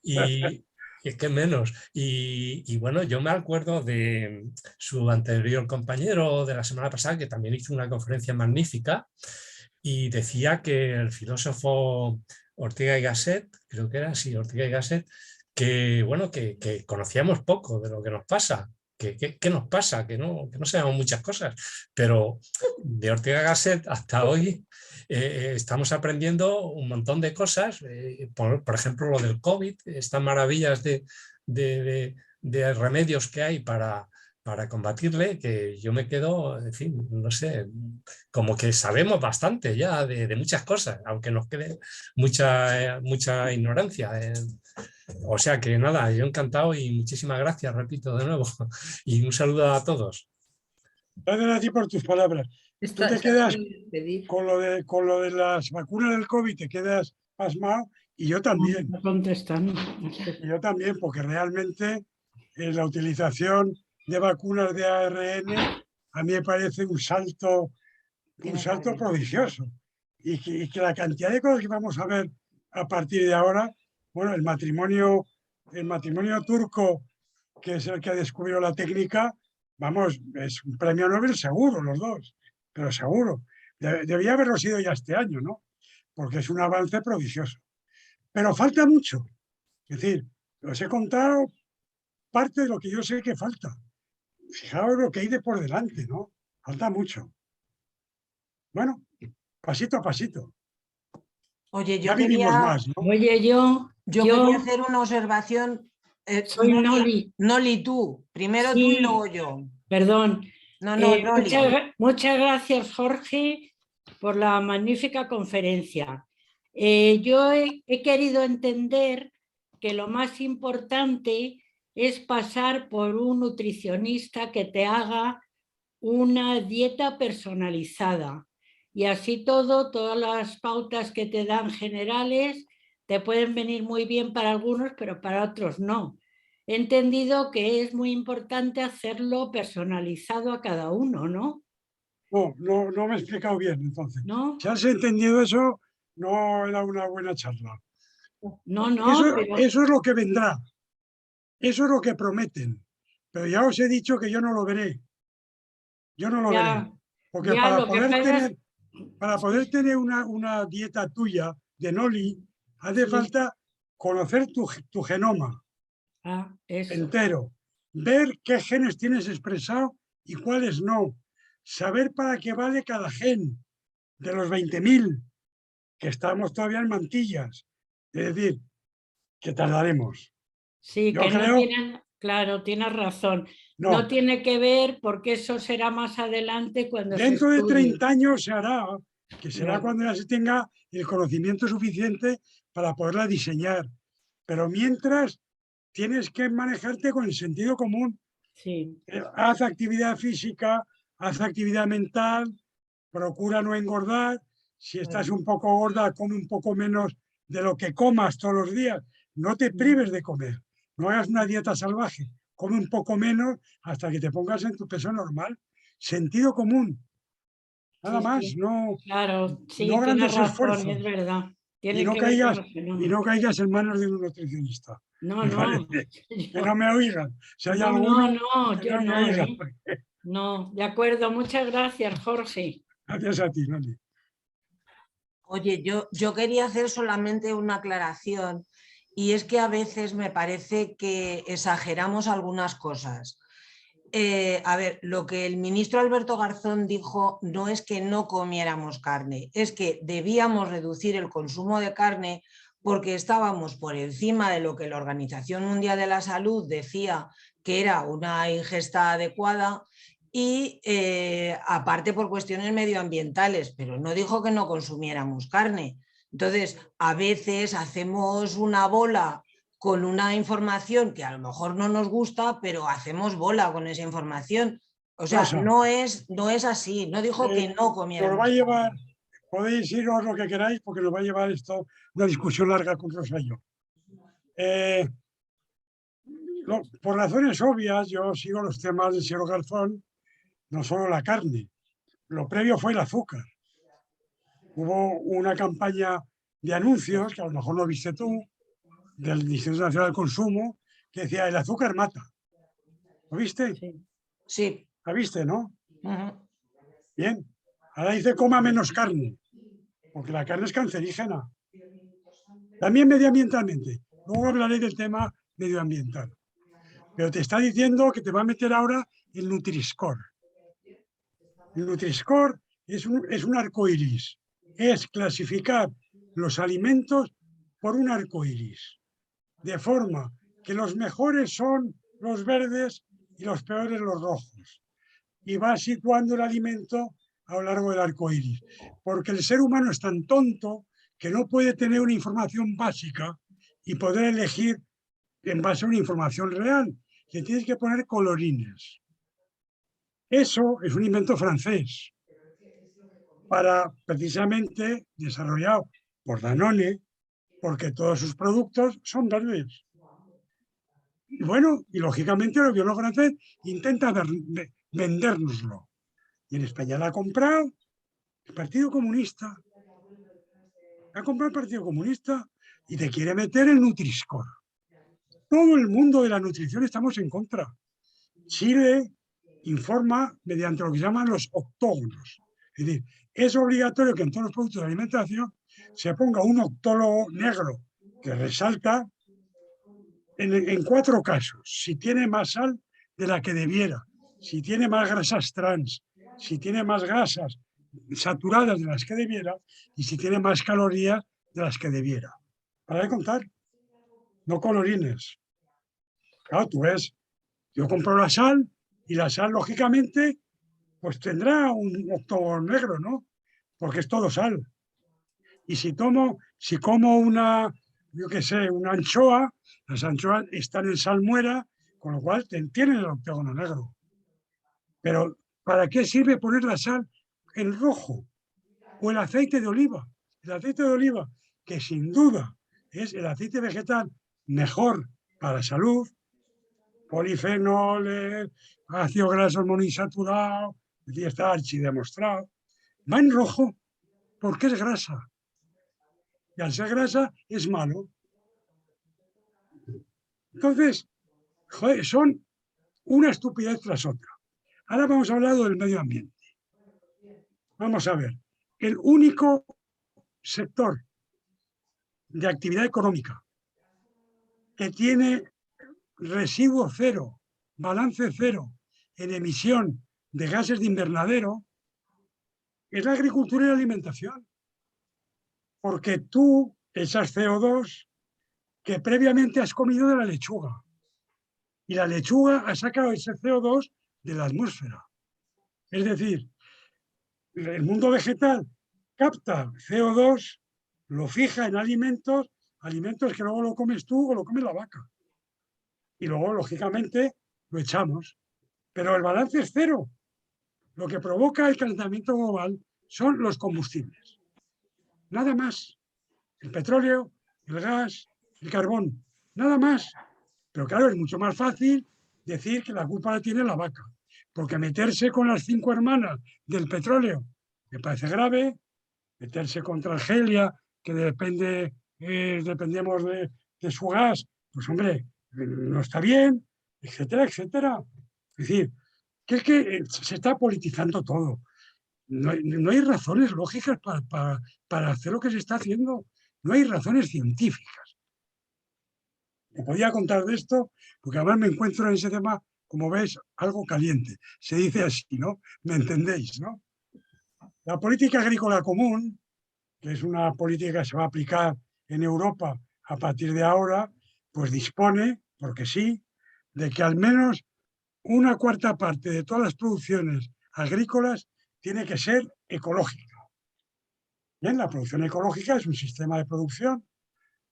y es que menos. Y bueno, yo me acuerdo de su anterior compañero de la semana pasada, que también hizo una conferencia magnífica, y decía que el filósofo Ortega y Gasset, creo que era así, Ortega y Gasset, que bueno, que conocíamos poco de lo que nos pasa. ¿Qué nos pasa? Que no sabemos muchas cosas, pero de Ortega y Gasset hasta hoy estamos aprendiendo un montón de cosas, por ejemplo lo del COVID, estas maravillas de remedios que hay para combatirle, que yo me quedo, en fin, no sé, como que sabemos bastante ya de muchas cosas, aunque nos quede mucha ignorancia. O sea que nada, yo encantado y muchísimas gracias, repito de nuevo, y un saludo a todos. Gracias a ti por tus palabras. Tú te quedas con lo de las vacunas del COVID, te quedas pasmado, y yo también. No contestan. Y yo también, porque realmente la utilización de vacunas de ARN a mí me parece un salto prodigioso. Y que la cantidad de cosas que vamos a ver a partir de ahora, bueno, el matrimonio turco, que es el que ha descubierto la técnica, vamos, es un premio Nobel seguro, los dos, pero seguro. Debería haberlo sido ya este año, ¿no? Porque es un avance prodigioso. Pero falta mucho. Es decir, os he contado parte de lo que yo sé que falta. Fijaos lo que hay de por delante, ¿no? Falta mucho. Bueno, pasito a pasito. Oye, Ya vivimos más, ¿no? Oye, yo quería hacer una observación. Soy Noli. Noli, tú. Primero Sí, tú y luego yo. Perdón. No, Noli. Muchas gracias, Jorge, por la magnífica conferencia. Yo he querido entender que lo más importante es pasar por un nutricionista que te haga una dieta personalizada. Y así todas las pautas que te dan generales te pueden venir muy bien para algunos, pero para otros no. He entendido que es muy importante hacerlo personalizado a cada uno, ¿no? No me he explicado bien, entonces. ¿No? Si has entendido eso, no era una buena charla. No, Eso es lo que vendrá. Eso es lo que prometen. Pero ya os he dicho que yo no lo veré. Yo no lo veré. Porque para poder tener una dieta tuya de Noli, hace falta conocer tu genoma entero, ver qué genes tienes expresado y cuáles no, saber para qué vale cada gen de los 20.000, que estamos todavía en mantillas. Es decir, que tardaremos. Sí, yo creo... no tienen... Claro, tienes razón. No tiene que ver porque eso será más adelante cuando dentro de 30 años se hará, que será cuando ya se tenga el conocimiento suficiente para poderla diseñar. Pero mientras tienes que manejarte con el sentido común. Sí. Haz actividad física, haz actividad mental, procura no engordar. Si estás un poco gorda, come un poco menos de lo que comas todos los días. No te prives de comer. No hagas una dieta salvaje. Come un poco menos hasta que te pongas en tu peso normal. Sentido común. Nada más. Sí. No, claro, sí, no grandes razón, esfuerzos. Es verdad. Y no caigas en manos de un nutricionista. No. Que no me oigan. Si hay alguno, yo no. Me oigan. No, de acuerdo. Muchas gracias, Jorge. Gracias a ti, Noli. Oye, yo quería hacer solamente una aclaración y es que a veces me parece que exageramos algunas cosas. A ver, lo que el ministro Alberto Garzón dijo no es que no comiéramos carne, es que debíamos reducir el consumo de carne porque estábamos por encima de lo que la Organización Mundial de la Salud decía que era una ingesta adecuada y aparte por cuestiones medioambientales, pero no dijo que no consumiéramos carne. Entonces, a veces hacemos una bola con una información que a lo mejor no nos gusta, pero hacemos bola con esa información. O sea, Rosa, no es así, no dijo que no nos va a comiéramos. llevar, podéis iros lo que queráis, porque nos va a llevar esto una discusión larga con Rosa y yo. Por razones obvias, yo sigo los temas del señor Garzón, no solo la carne. Lo previo fue el azúcar. Hubo una campaña de anuncios, que a lo mejor no viste tú, del Instituto Nacional del Consumo, que decía: el azúcar mata. ¿Lo viste? Sí. ¿La viste, no? Uh-huh. Bien. Ahora dice: coma menos carne, porque la carne es cancerígena. También medioambientalmente. Luego hablaré del tema medioambiental. Pero te está diciendo que te va a meter ahora el Nutri-Score. El Nutri-Score es un arco iris. Es clasificar los alimentos por un arco iris. De forma que los mejores son los verdes y los peores los rojos. Y va situando el alimento a lo largo del arco iris. Porque el ser humano es tan tonto que no puede tener una información básica y poder elegir en base a una información real. Que tienes que poner colorines. Eso es un invento francés, precisamente desarrollado por Danone, porque todos sus productos son verdes. Y bueno, y lógicamente el gobierno francés intenta vendérnoslo. Y en España la ha comprado el Partido Comunista. Ha comprado el Partido Comunista y te quiere meter el Nutri-Score. Todo el mundo de la nutrición estamos en contra. Chile informa mediante lo que se llaman los octógonos. Es decir, es obligatorio que en todos los productos de alimentación se ponga un octólogo negro que resalta en 4 casos: si tiene más sal de la que debiera, si tiene más grasas trans, si tiene más grasas saturadas de las que debiera y si tiene más calorías de las que debiera. Para de contar, no colorines. Claro, tú ves, yo compro la sal y la sal, lógicamente, pues tendrá un octógono negro, ¿no? Porque es todo sal. Y si como una, yo qué sé, una anchoa, las anchoas están en salmuera, con lo cual tienen el octógono negro. Pero ¿para qué sirve poner la sal en rojo? O el aceite de oliva. El aceite de oliva, que sin duda es el aceite vegetal mejor para la salud, polifenoles, ácidos grasos monoinsaturados, es decir, está archidemostrado, va en rojo porque es grasa. Y al ser grasa es malo. Entonces, joder, son una estupidez tras otra. Ahora vamos a hablar del medio ambiente. Vamos a ver, el único sector de actividad económica que tiene residuo cero, balance cero en emisión de gases de invernadero es la agricultura y la alimentación. Porque tú echas CO2 que previamente has comido de la lechuga. Y la lechuga ha sacado ese CO2 de la atmósfera. Es decir, el mundo vegetal capta CO2, lo fija en alimentos que luego lo comes tú o lo come la vaca. Y luego, lógicamente, lo echamos. Pero el balance es cero. Lo que provoca el calentamiento global son los combustibles. Nada más. El petróleo, el gas, el carbón. Nada más. Pero claro, es mucho más fácil decir que la culpa la tiene la vaca. Porque meterse con las 5 hermanas del petróleo me parece grave. Meterse contra Argelia, que dependemos de su gas, pues hombre, no está bien, etcétera, etcétera. Es decir, que es que se está politizando todo. no hay razones lógicas para hacer lo que se está haciendo. No hay razones científicas. Te podía contar de esto, porque además me encuentro en ese tema, como ves, algo caliente. Se dice así, ¿no? ¿Me entendéis, no? La política agrícola común, que es una política que se va a aplicar en Europa a partir de ahora, pues dispone, porque sí, de que al menos una cuarta parte de todas las producciones agrícolas tiene que ser ecológica. Bien, la producción ecológica es un sistema de producción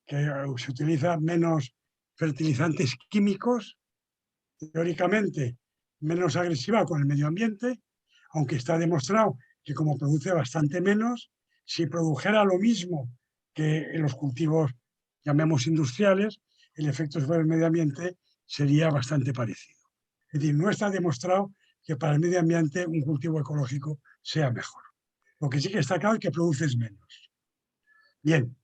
que se utiliza menos fertilizantes químicos, teóricamente menos agresiva con el medio ambiente, aunque está demostrado que como produce bastante menos, si produjera lo mismo que en los cultivos, llamemos industriales, el efecto sobre el medio ambiente sería bastante parecido. Es decir, no está demostrado que para el medio ambiente un cultivo ecológico sea mejor. Lo que sí que está claro es que produces menos. Bien,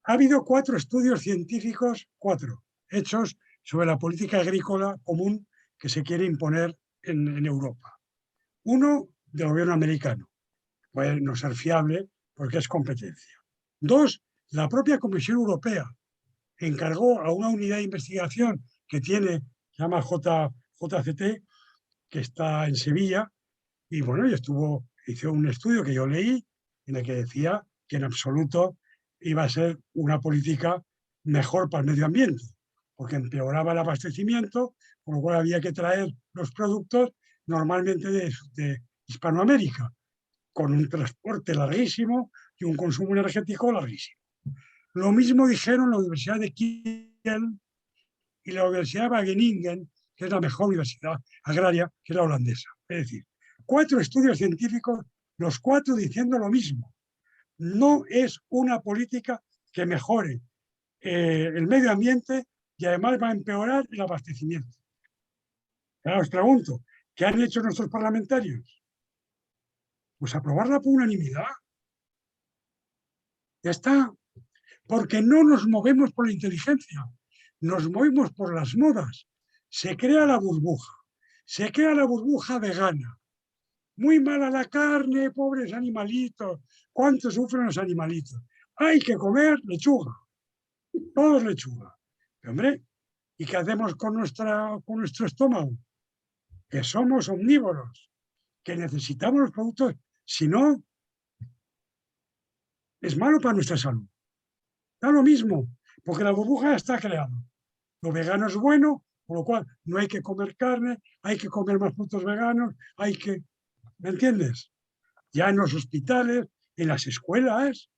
ha habido 4 estudios científicos, 4, hechos sobre la política agrícola común que se quiere imponer en Europa. Uno, del gobierno americano, puede no ser fiable porque es competencia. 2, la propia Comisión Europea encargó a una unidad de investigación que tiene, se llama JCT, que está en Sevilla, y bueno, hizo un estudio que yo leí en el que decía que en absoluto iba a ser una política mejor para el medio ambiente, porque empeoraba el abastecimiento, con lo cual había que traer los productos normalmente de Hispanoamérica, con un transporte larguísimo y un consumo energético larguísimo. Lo mismo dijeron la Universidad de Kiel y la Universidad de Wageningen, que es la mejor universidad agraria, que es la holandesa. Es decir, 4 estudios científicos, los 4 diciendo lo mismo. No es una política que mejore el medio ambiente y además va a empeorar el abastecimiento. Ahora os pregunto, ¿qué han hecho nuestros parlamentarios? Pues aprobarla por unanimidad. Ya está. Porque no nos movemos por la inteligencia, nos movemos por las modas. Se crea la burbuja vegana. Muy mala la carne, pobres animalitos. ¿Cuánto sufren los animalitos? Hay que comer lechuga. Todos lechuga. Pero, hombre, ¿y qué hacemos con nuestro estómago? Que somos omnívoros, que necesitamos los productos. Si no, es malo para nuestra salud. Da lo mismo, porque la burbuja ya está creada. Lo vegano es bueno, por lo cual no hay que comer carne, hay que comer más productos veganos, ¿me entiendes? Ya en los hospitales, en las escuelas,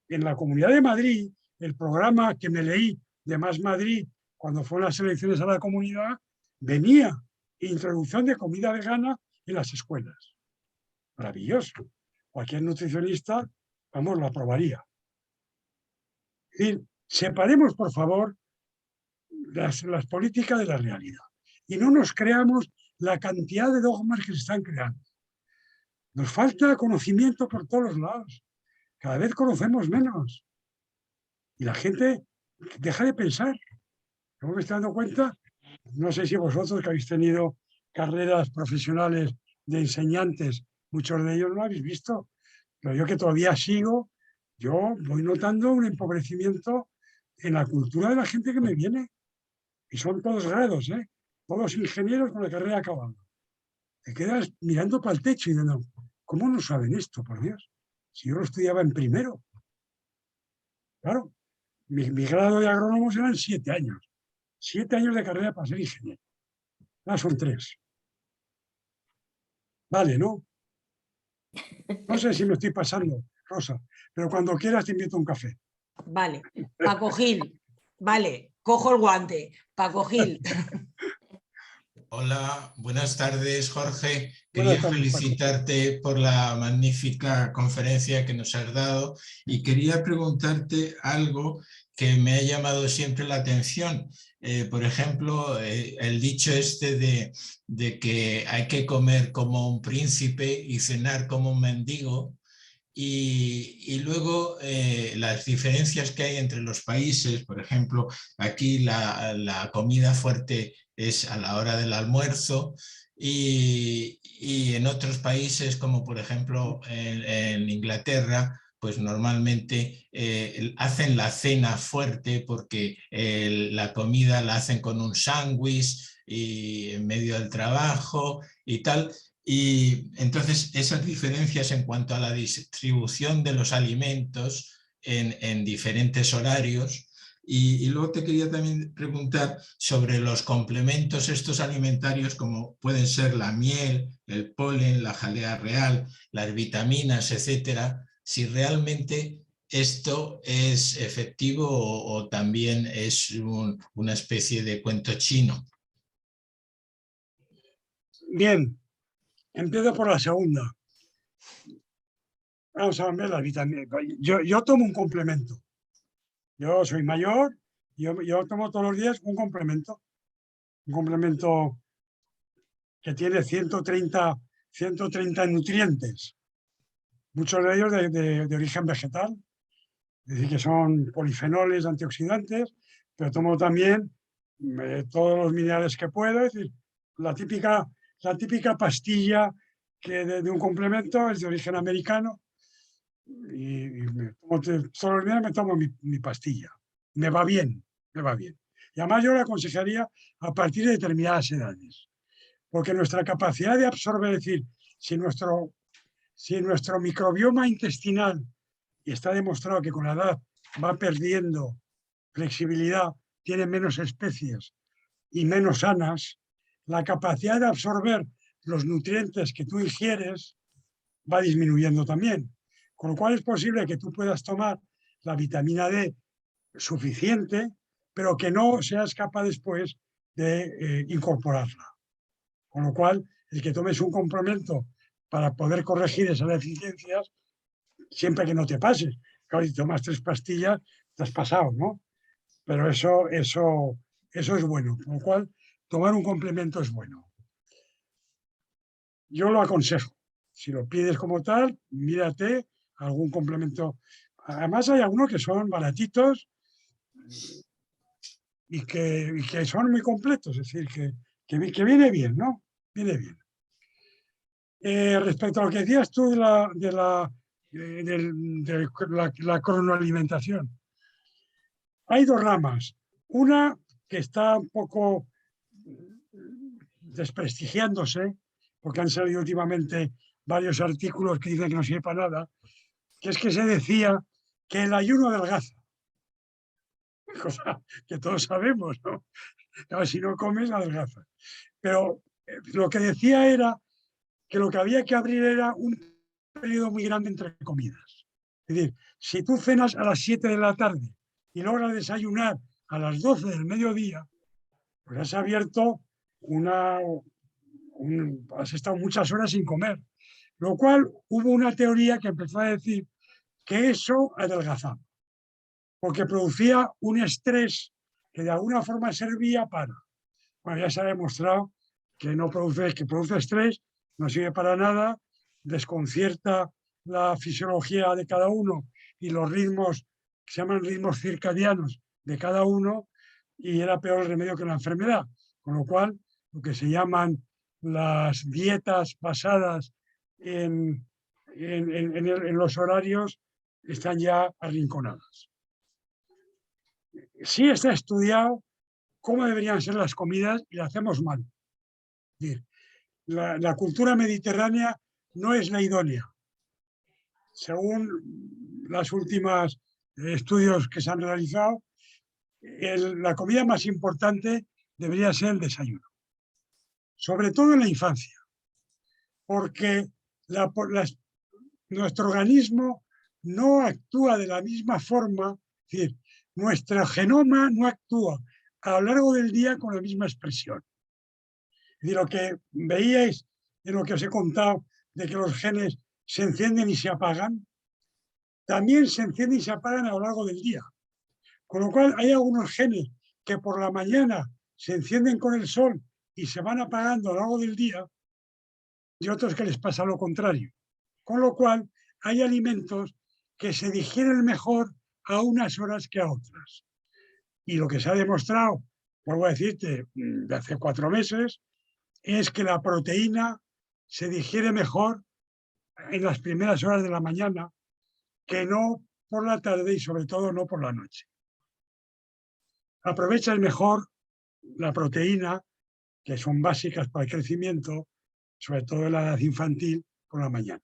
en la Comunidad de Madrid, el programa que me leí de Más Madrid cuando fueron las elecciones a la comunidad, venía introducción de comida vegana en las escuelas. Maravilloso. Cualquier nutricionista, vamos, lo aprobaría. Es decir, separemos, por favor, las políticas de la realidad y no nos creamos la cantidad de dogmas que se están creando. Nos falta conocimiento por todos los lados. Cada vez conocemos menos. Y la gente deja de pensar. Yo me estoy dando cuenta, no sé si vosotros que habéis tenido carreras profesionales de enseñantes, muchos de ellos lo habéis visto, pero yo que todavía sigo, yo voy notando un empobrecimiento en la cultura de la gente que me viene. Y son todos grados, todos ingenieros con la carrera acabada. Te quedas mirando para el techo y diciendo, ¿cómo no saben esto, por Dios? Si yo lo estudiaba en primero. Claro, mi grado de agrónomos eran 7 años. 7 años de carrera para ser ingeniero. Ahora son 3. Vale, ¿no? No sé si me estoy pasando, Rosa, pero cuando quieras te invito a un café. Vale, Paco Gil, vale, cojo el guante, Paco Gil. Hola, buenas tardes, Jorge. Buenas Quería tardes, felicitarte por la magnífica conferencia que nos has dado y quería preguntarte algo que me ha llamado siempre la atención. Por ejemplo, el dicho este de que hay que comer como un príncipe y cenar como un mendigo. Y luego las diferencias que hay entre los países, por ejemplo, aquí la comida fuerte es a la hora del almuerzo y en otros países, como por ejemplo en Inglaterra, pues normalmente hacen la cena fuerte porque la comida la hacen con un sándwich y en medio del trabajo y tal. Y entonces esas diferencias en cuanto a la distribución de los alimentos en diferentes horarios. Y luego te quería también preguntar sobre los complementos estos alimentarios, como pueden ser la miel, el polen, la jalea real, las vitaminas, etcétera, si realmente esto es efectivo o también es una especie de cuento chino. Bien, empiezo por la segunda. Vamos a ver las vitaminas. Yo tomo un complemento. Yo soy mayor, yo tomo todos los días un complemento que tiene 130 nutrientes, muchos de ellos de origen vegetal, es decir, que son polifenoles, antioxidantes, pero tomo también todos los minerales que puedo, es decir, la típica pastilla de un complemento es de origen americano y todos los días me tomo mi pastilla. Me va bien. Y además yo le aconsejaría a partir de determinadas edades, porque nuestra capacidad de absorber, es decir, si nuestro microbioma intestinal, y está demostrado que con la edad va perdiendo flexibilidad, tiene menos especies y menos sanas, la capacidad de absorber los nutrientes que tú ingieres va disminuyendo también. Con lo cual es posible que tú puedas tomar la vitamina D suficiente, pero que no seas capaz después de incorporarla. Con lo cual, el que tomes un complemento para poder corregir esas deficiencias, siempre que no te pases. Claro, si tomas 3 pastillas, te has pasado, ¿no? Pero eso es bueno. Con lo cual, tomar un complemento es bueno. Yo lo aconsejo. Si lo pides como tal, mírate algún complemento. Además, hay algunos que son baratitos y que son muy completos, es decir, que viene bien, ¿no? Viene bien. Respecto a lo que decías tú de la cronoalimentación, hay 2 ramas. Una que está un poco desprestigiándose, porque han salido últimamente varios artículos que dicen que no sirve para nada, que es que se decía que el ayuno adelgaza. Cosa que todos sabemos, ¿no? Claro, si no comes, adelgaza. Pero lo que decía era que lo que había que abrir era un periodo muy grande entre comidas. Es decir, si tú cenas a las 7 de la tarde y logras desayunar a las 12 del mediodía, pues has abierto has estado muchas horas sin comer. Lo cual hubo una teoría que empezó a decir que eso adelgazaba, porque producía un estrés que de alguna forma servía para... Bueno, ya se ha demostrado que produce estrés, no sirve para nada, desconcierta la fisiología de cada uno y los ritmos, que se llaman ritmos circadianos de cada uno, y era peor el remedio que la enfermedad. Con lo cual, lo que se llaman las dietas basadas en los horarios están ya arrinconadas. Sí está estudiado cómo deberían ser las comidas y lo hacemos mal. Es decir, la cultura mediterránea no es la idónea. Según los últimos estudios que se han realizado, la comida más importante debería ser el desayuno, sobre todo en la infancia, porque nuestro organismo no actúa de la misma forma, es decir, nuestro genoma no actúa a lo largo del día con la misma expresión. Es decir, lo que veíais en lo que os he contado de que los genes se encienden y se apagan, también se encienden y se apagan a lo largo del día. Con lo cual hay algunos genes que por la mañana se encienden con el sol y se van apagando a lo largo del día y otros que les pasa lo contrario. Con lo cual hay alimentos que se digieren mejor a unas horas que a otras. Y lo que se ha demostrado, vuelvo a decirte, de hace 4 meses, es que la proteína se digiere mejor en las primeras horas de la mañana que no por la tarde y sobre todo no por la noche. Aprovechas mejor la proteína, que son básicas para el crecimiento, sobre todo en la edad infantil, por la mañana.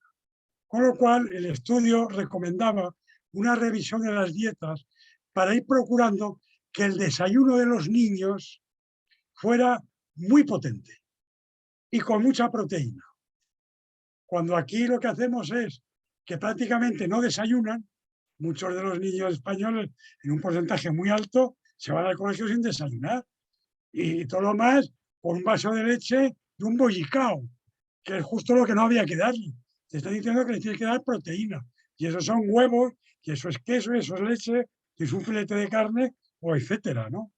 Con lo cual, el estudio recomendaba una revisión de las dietas para ir procurando que el desayuno de los niños fuera muy potente y con mucha proteína. Cuando aquí lo que hacemos es que prácticamente no desayunan, muchos de los niños españoles, en un porcentaje muy alto, se van al colegio sin desayunar. Y todo lo más, con un vaso de leche y un bollicao, que es justo lo que no había que darle. Te están diciendo que le tienes que dar proteína. Y eso son huevos, y eso es queso, y eso es leche, y es un filete de carne, o etcétera, ¿no?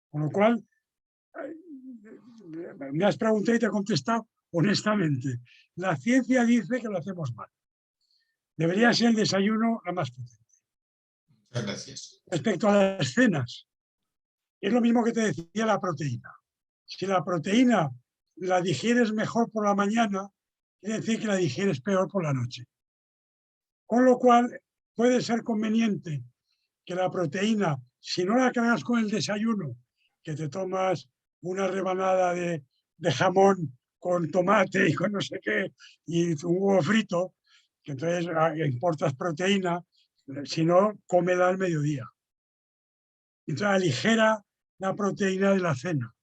Con lo cual, me has preguntado y te he contestado honestamente. La ciencia dice que lo hacemos mal. Debería ser el desayuno la más potente. Muchas gracias. Respecto a las cenas, es lo mismo que te decía la proteína. Si la proteína la digieres mejor por la mañana, quiere decir que la digieres peor por la noche. Con lo cual, puede ser conveniente que la proteína, si no la cargas con el desayuno, que te tomas una rebanada de jamón con tomate y con no sé qué, y un huevo frito, que entonces importas proteína, si no, cómela al mediodía. Entonces aligera la proteína de la cena.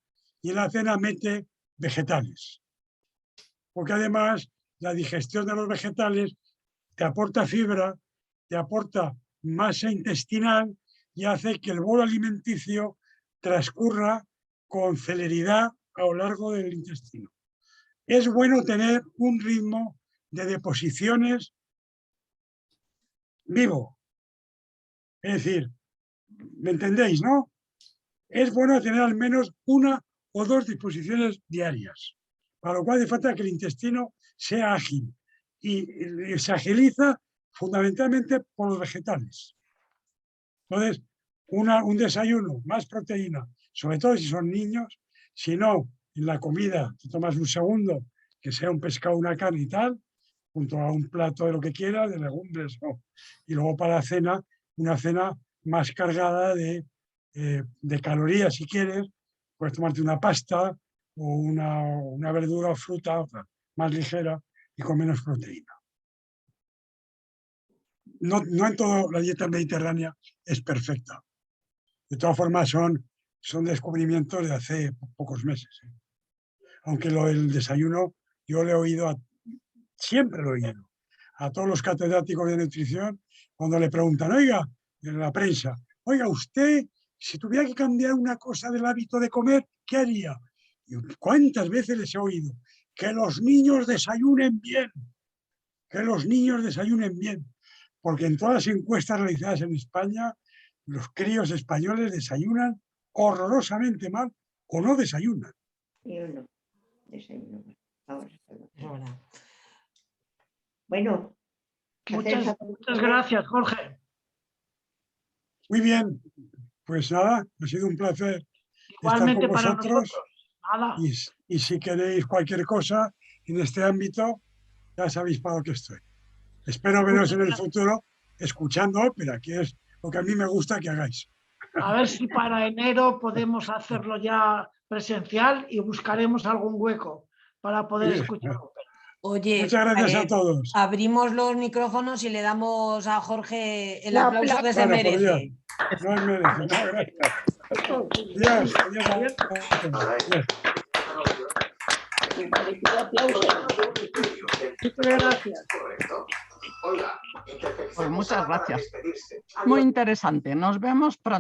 Y en la cena mete vegetales. Porque además la digestión de los vegetales te aporta fibra, te aporta masa intestinal y hace que el bolo alimenticio transcurra con celeridad a lo largo del intestino. Es bueno tener un ritmo de deposiciones vivo. Es decir, ¿me entendéis, no? Es bueno tener al menos una o dos disposiciones diarias, para lo cual hace falta que el intestino sea ágil y se agiliza fundamentalmente por los vegetales. Entonces, un desayuno, más proteína, sobre todo si son niños, si no, en la comida te tomas un segundo, que sea un pescado, una carne y tal, junto a un plato de lo que quieras, de legumbres, y luego para la cena, una cena más cargada de calorías, si quieres, puedes tomarte una pasta o una verdura o fruta, otra, más ligera y con menos proteína. No en toda la dieta mediterránea es perfecta. De todas formas, son descubrimientos de hace pocos meses. Aunque lo del desayuno, yo le he oído, siempre lo he oído, a todos los catedráticos de nutrición, cuando le preguntan, oiga, en la prensa, oiga, usted, si tuviera que cambiar una cosa del hábito de comer, ¿qué haría? Y ¿cuántas veces les he oído? Que los niños desayunen bien, que los niños desayunen bien. Porque en todas las encuestas realizadas en España, los críos españoles desayunan horrorosamente mal o no desayunan. Yo no desayuno mal. Ahora. Bueno. Muchas gracias, Jorge. Muy bien, pues nada, ha sido un placer Igualmente estar con para vosotros. Nada. Y si queréis cualquier cosa en este ámbito, ya sabéis para lo que estoy. Espero veros en el futuro escuchando ópera, que es lo que a mí me gusta que hagáis. A ver si para enero podemos hacerlo ya presencial y buscaremos algún hueco para poder escuchar ópera. Oye, muchas gracias a todos. Abrimos los micrófonos y le damos a Jorge el aplauso que se merece. No merece, no, gracias. Adiós, adiós. Muchas gracias. Pues muchas gracias. Muy interesante. Nos vemos pronto.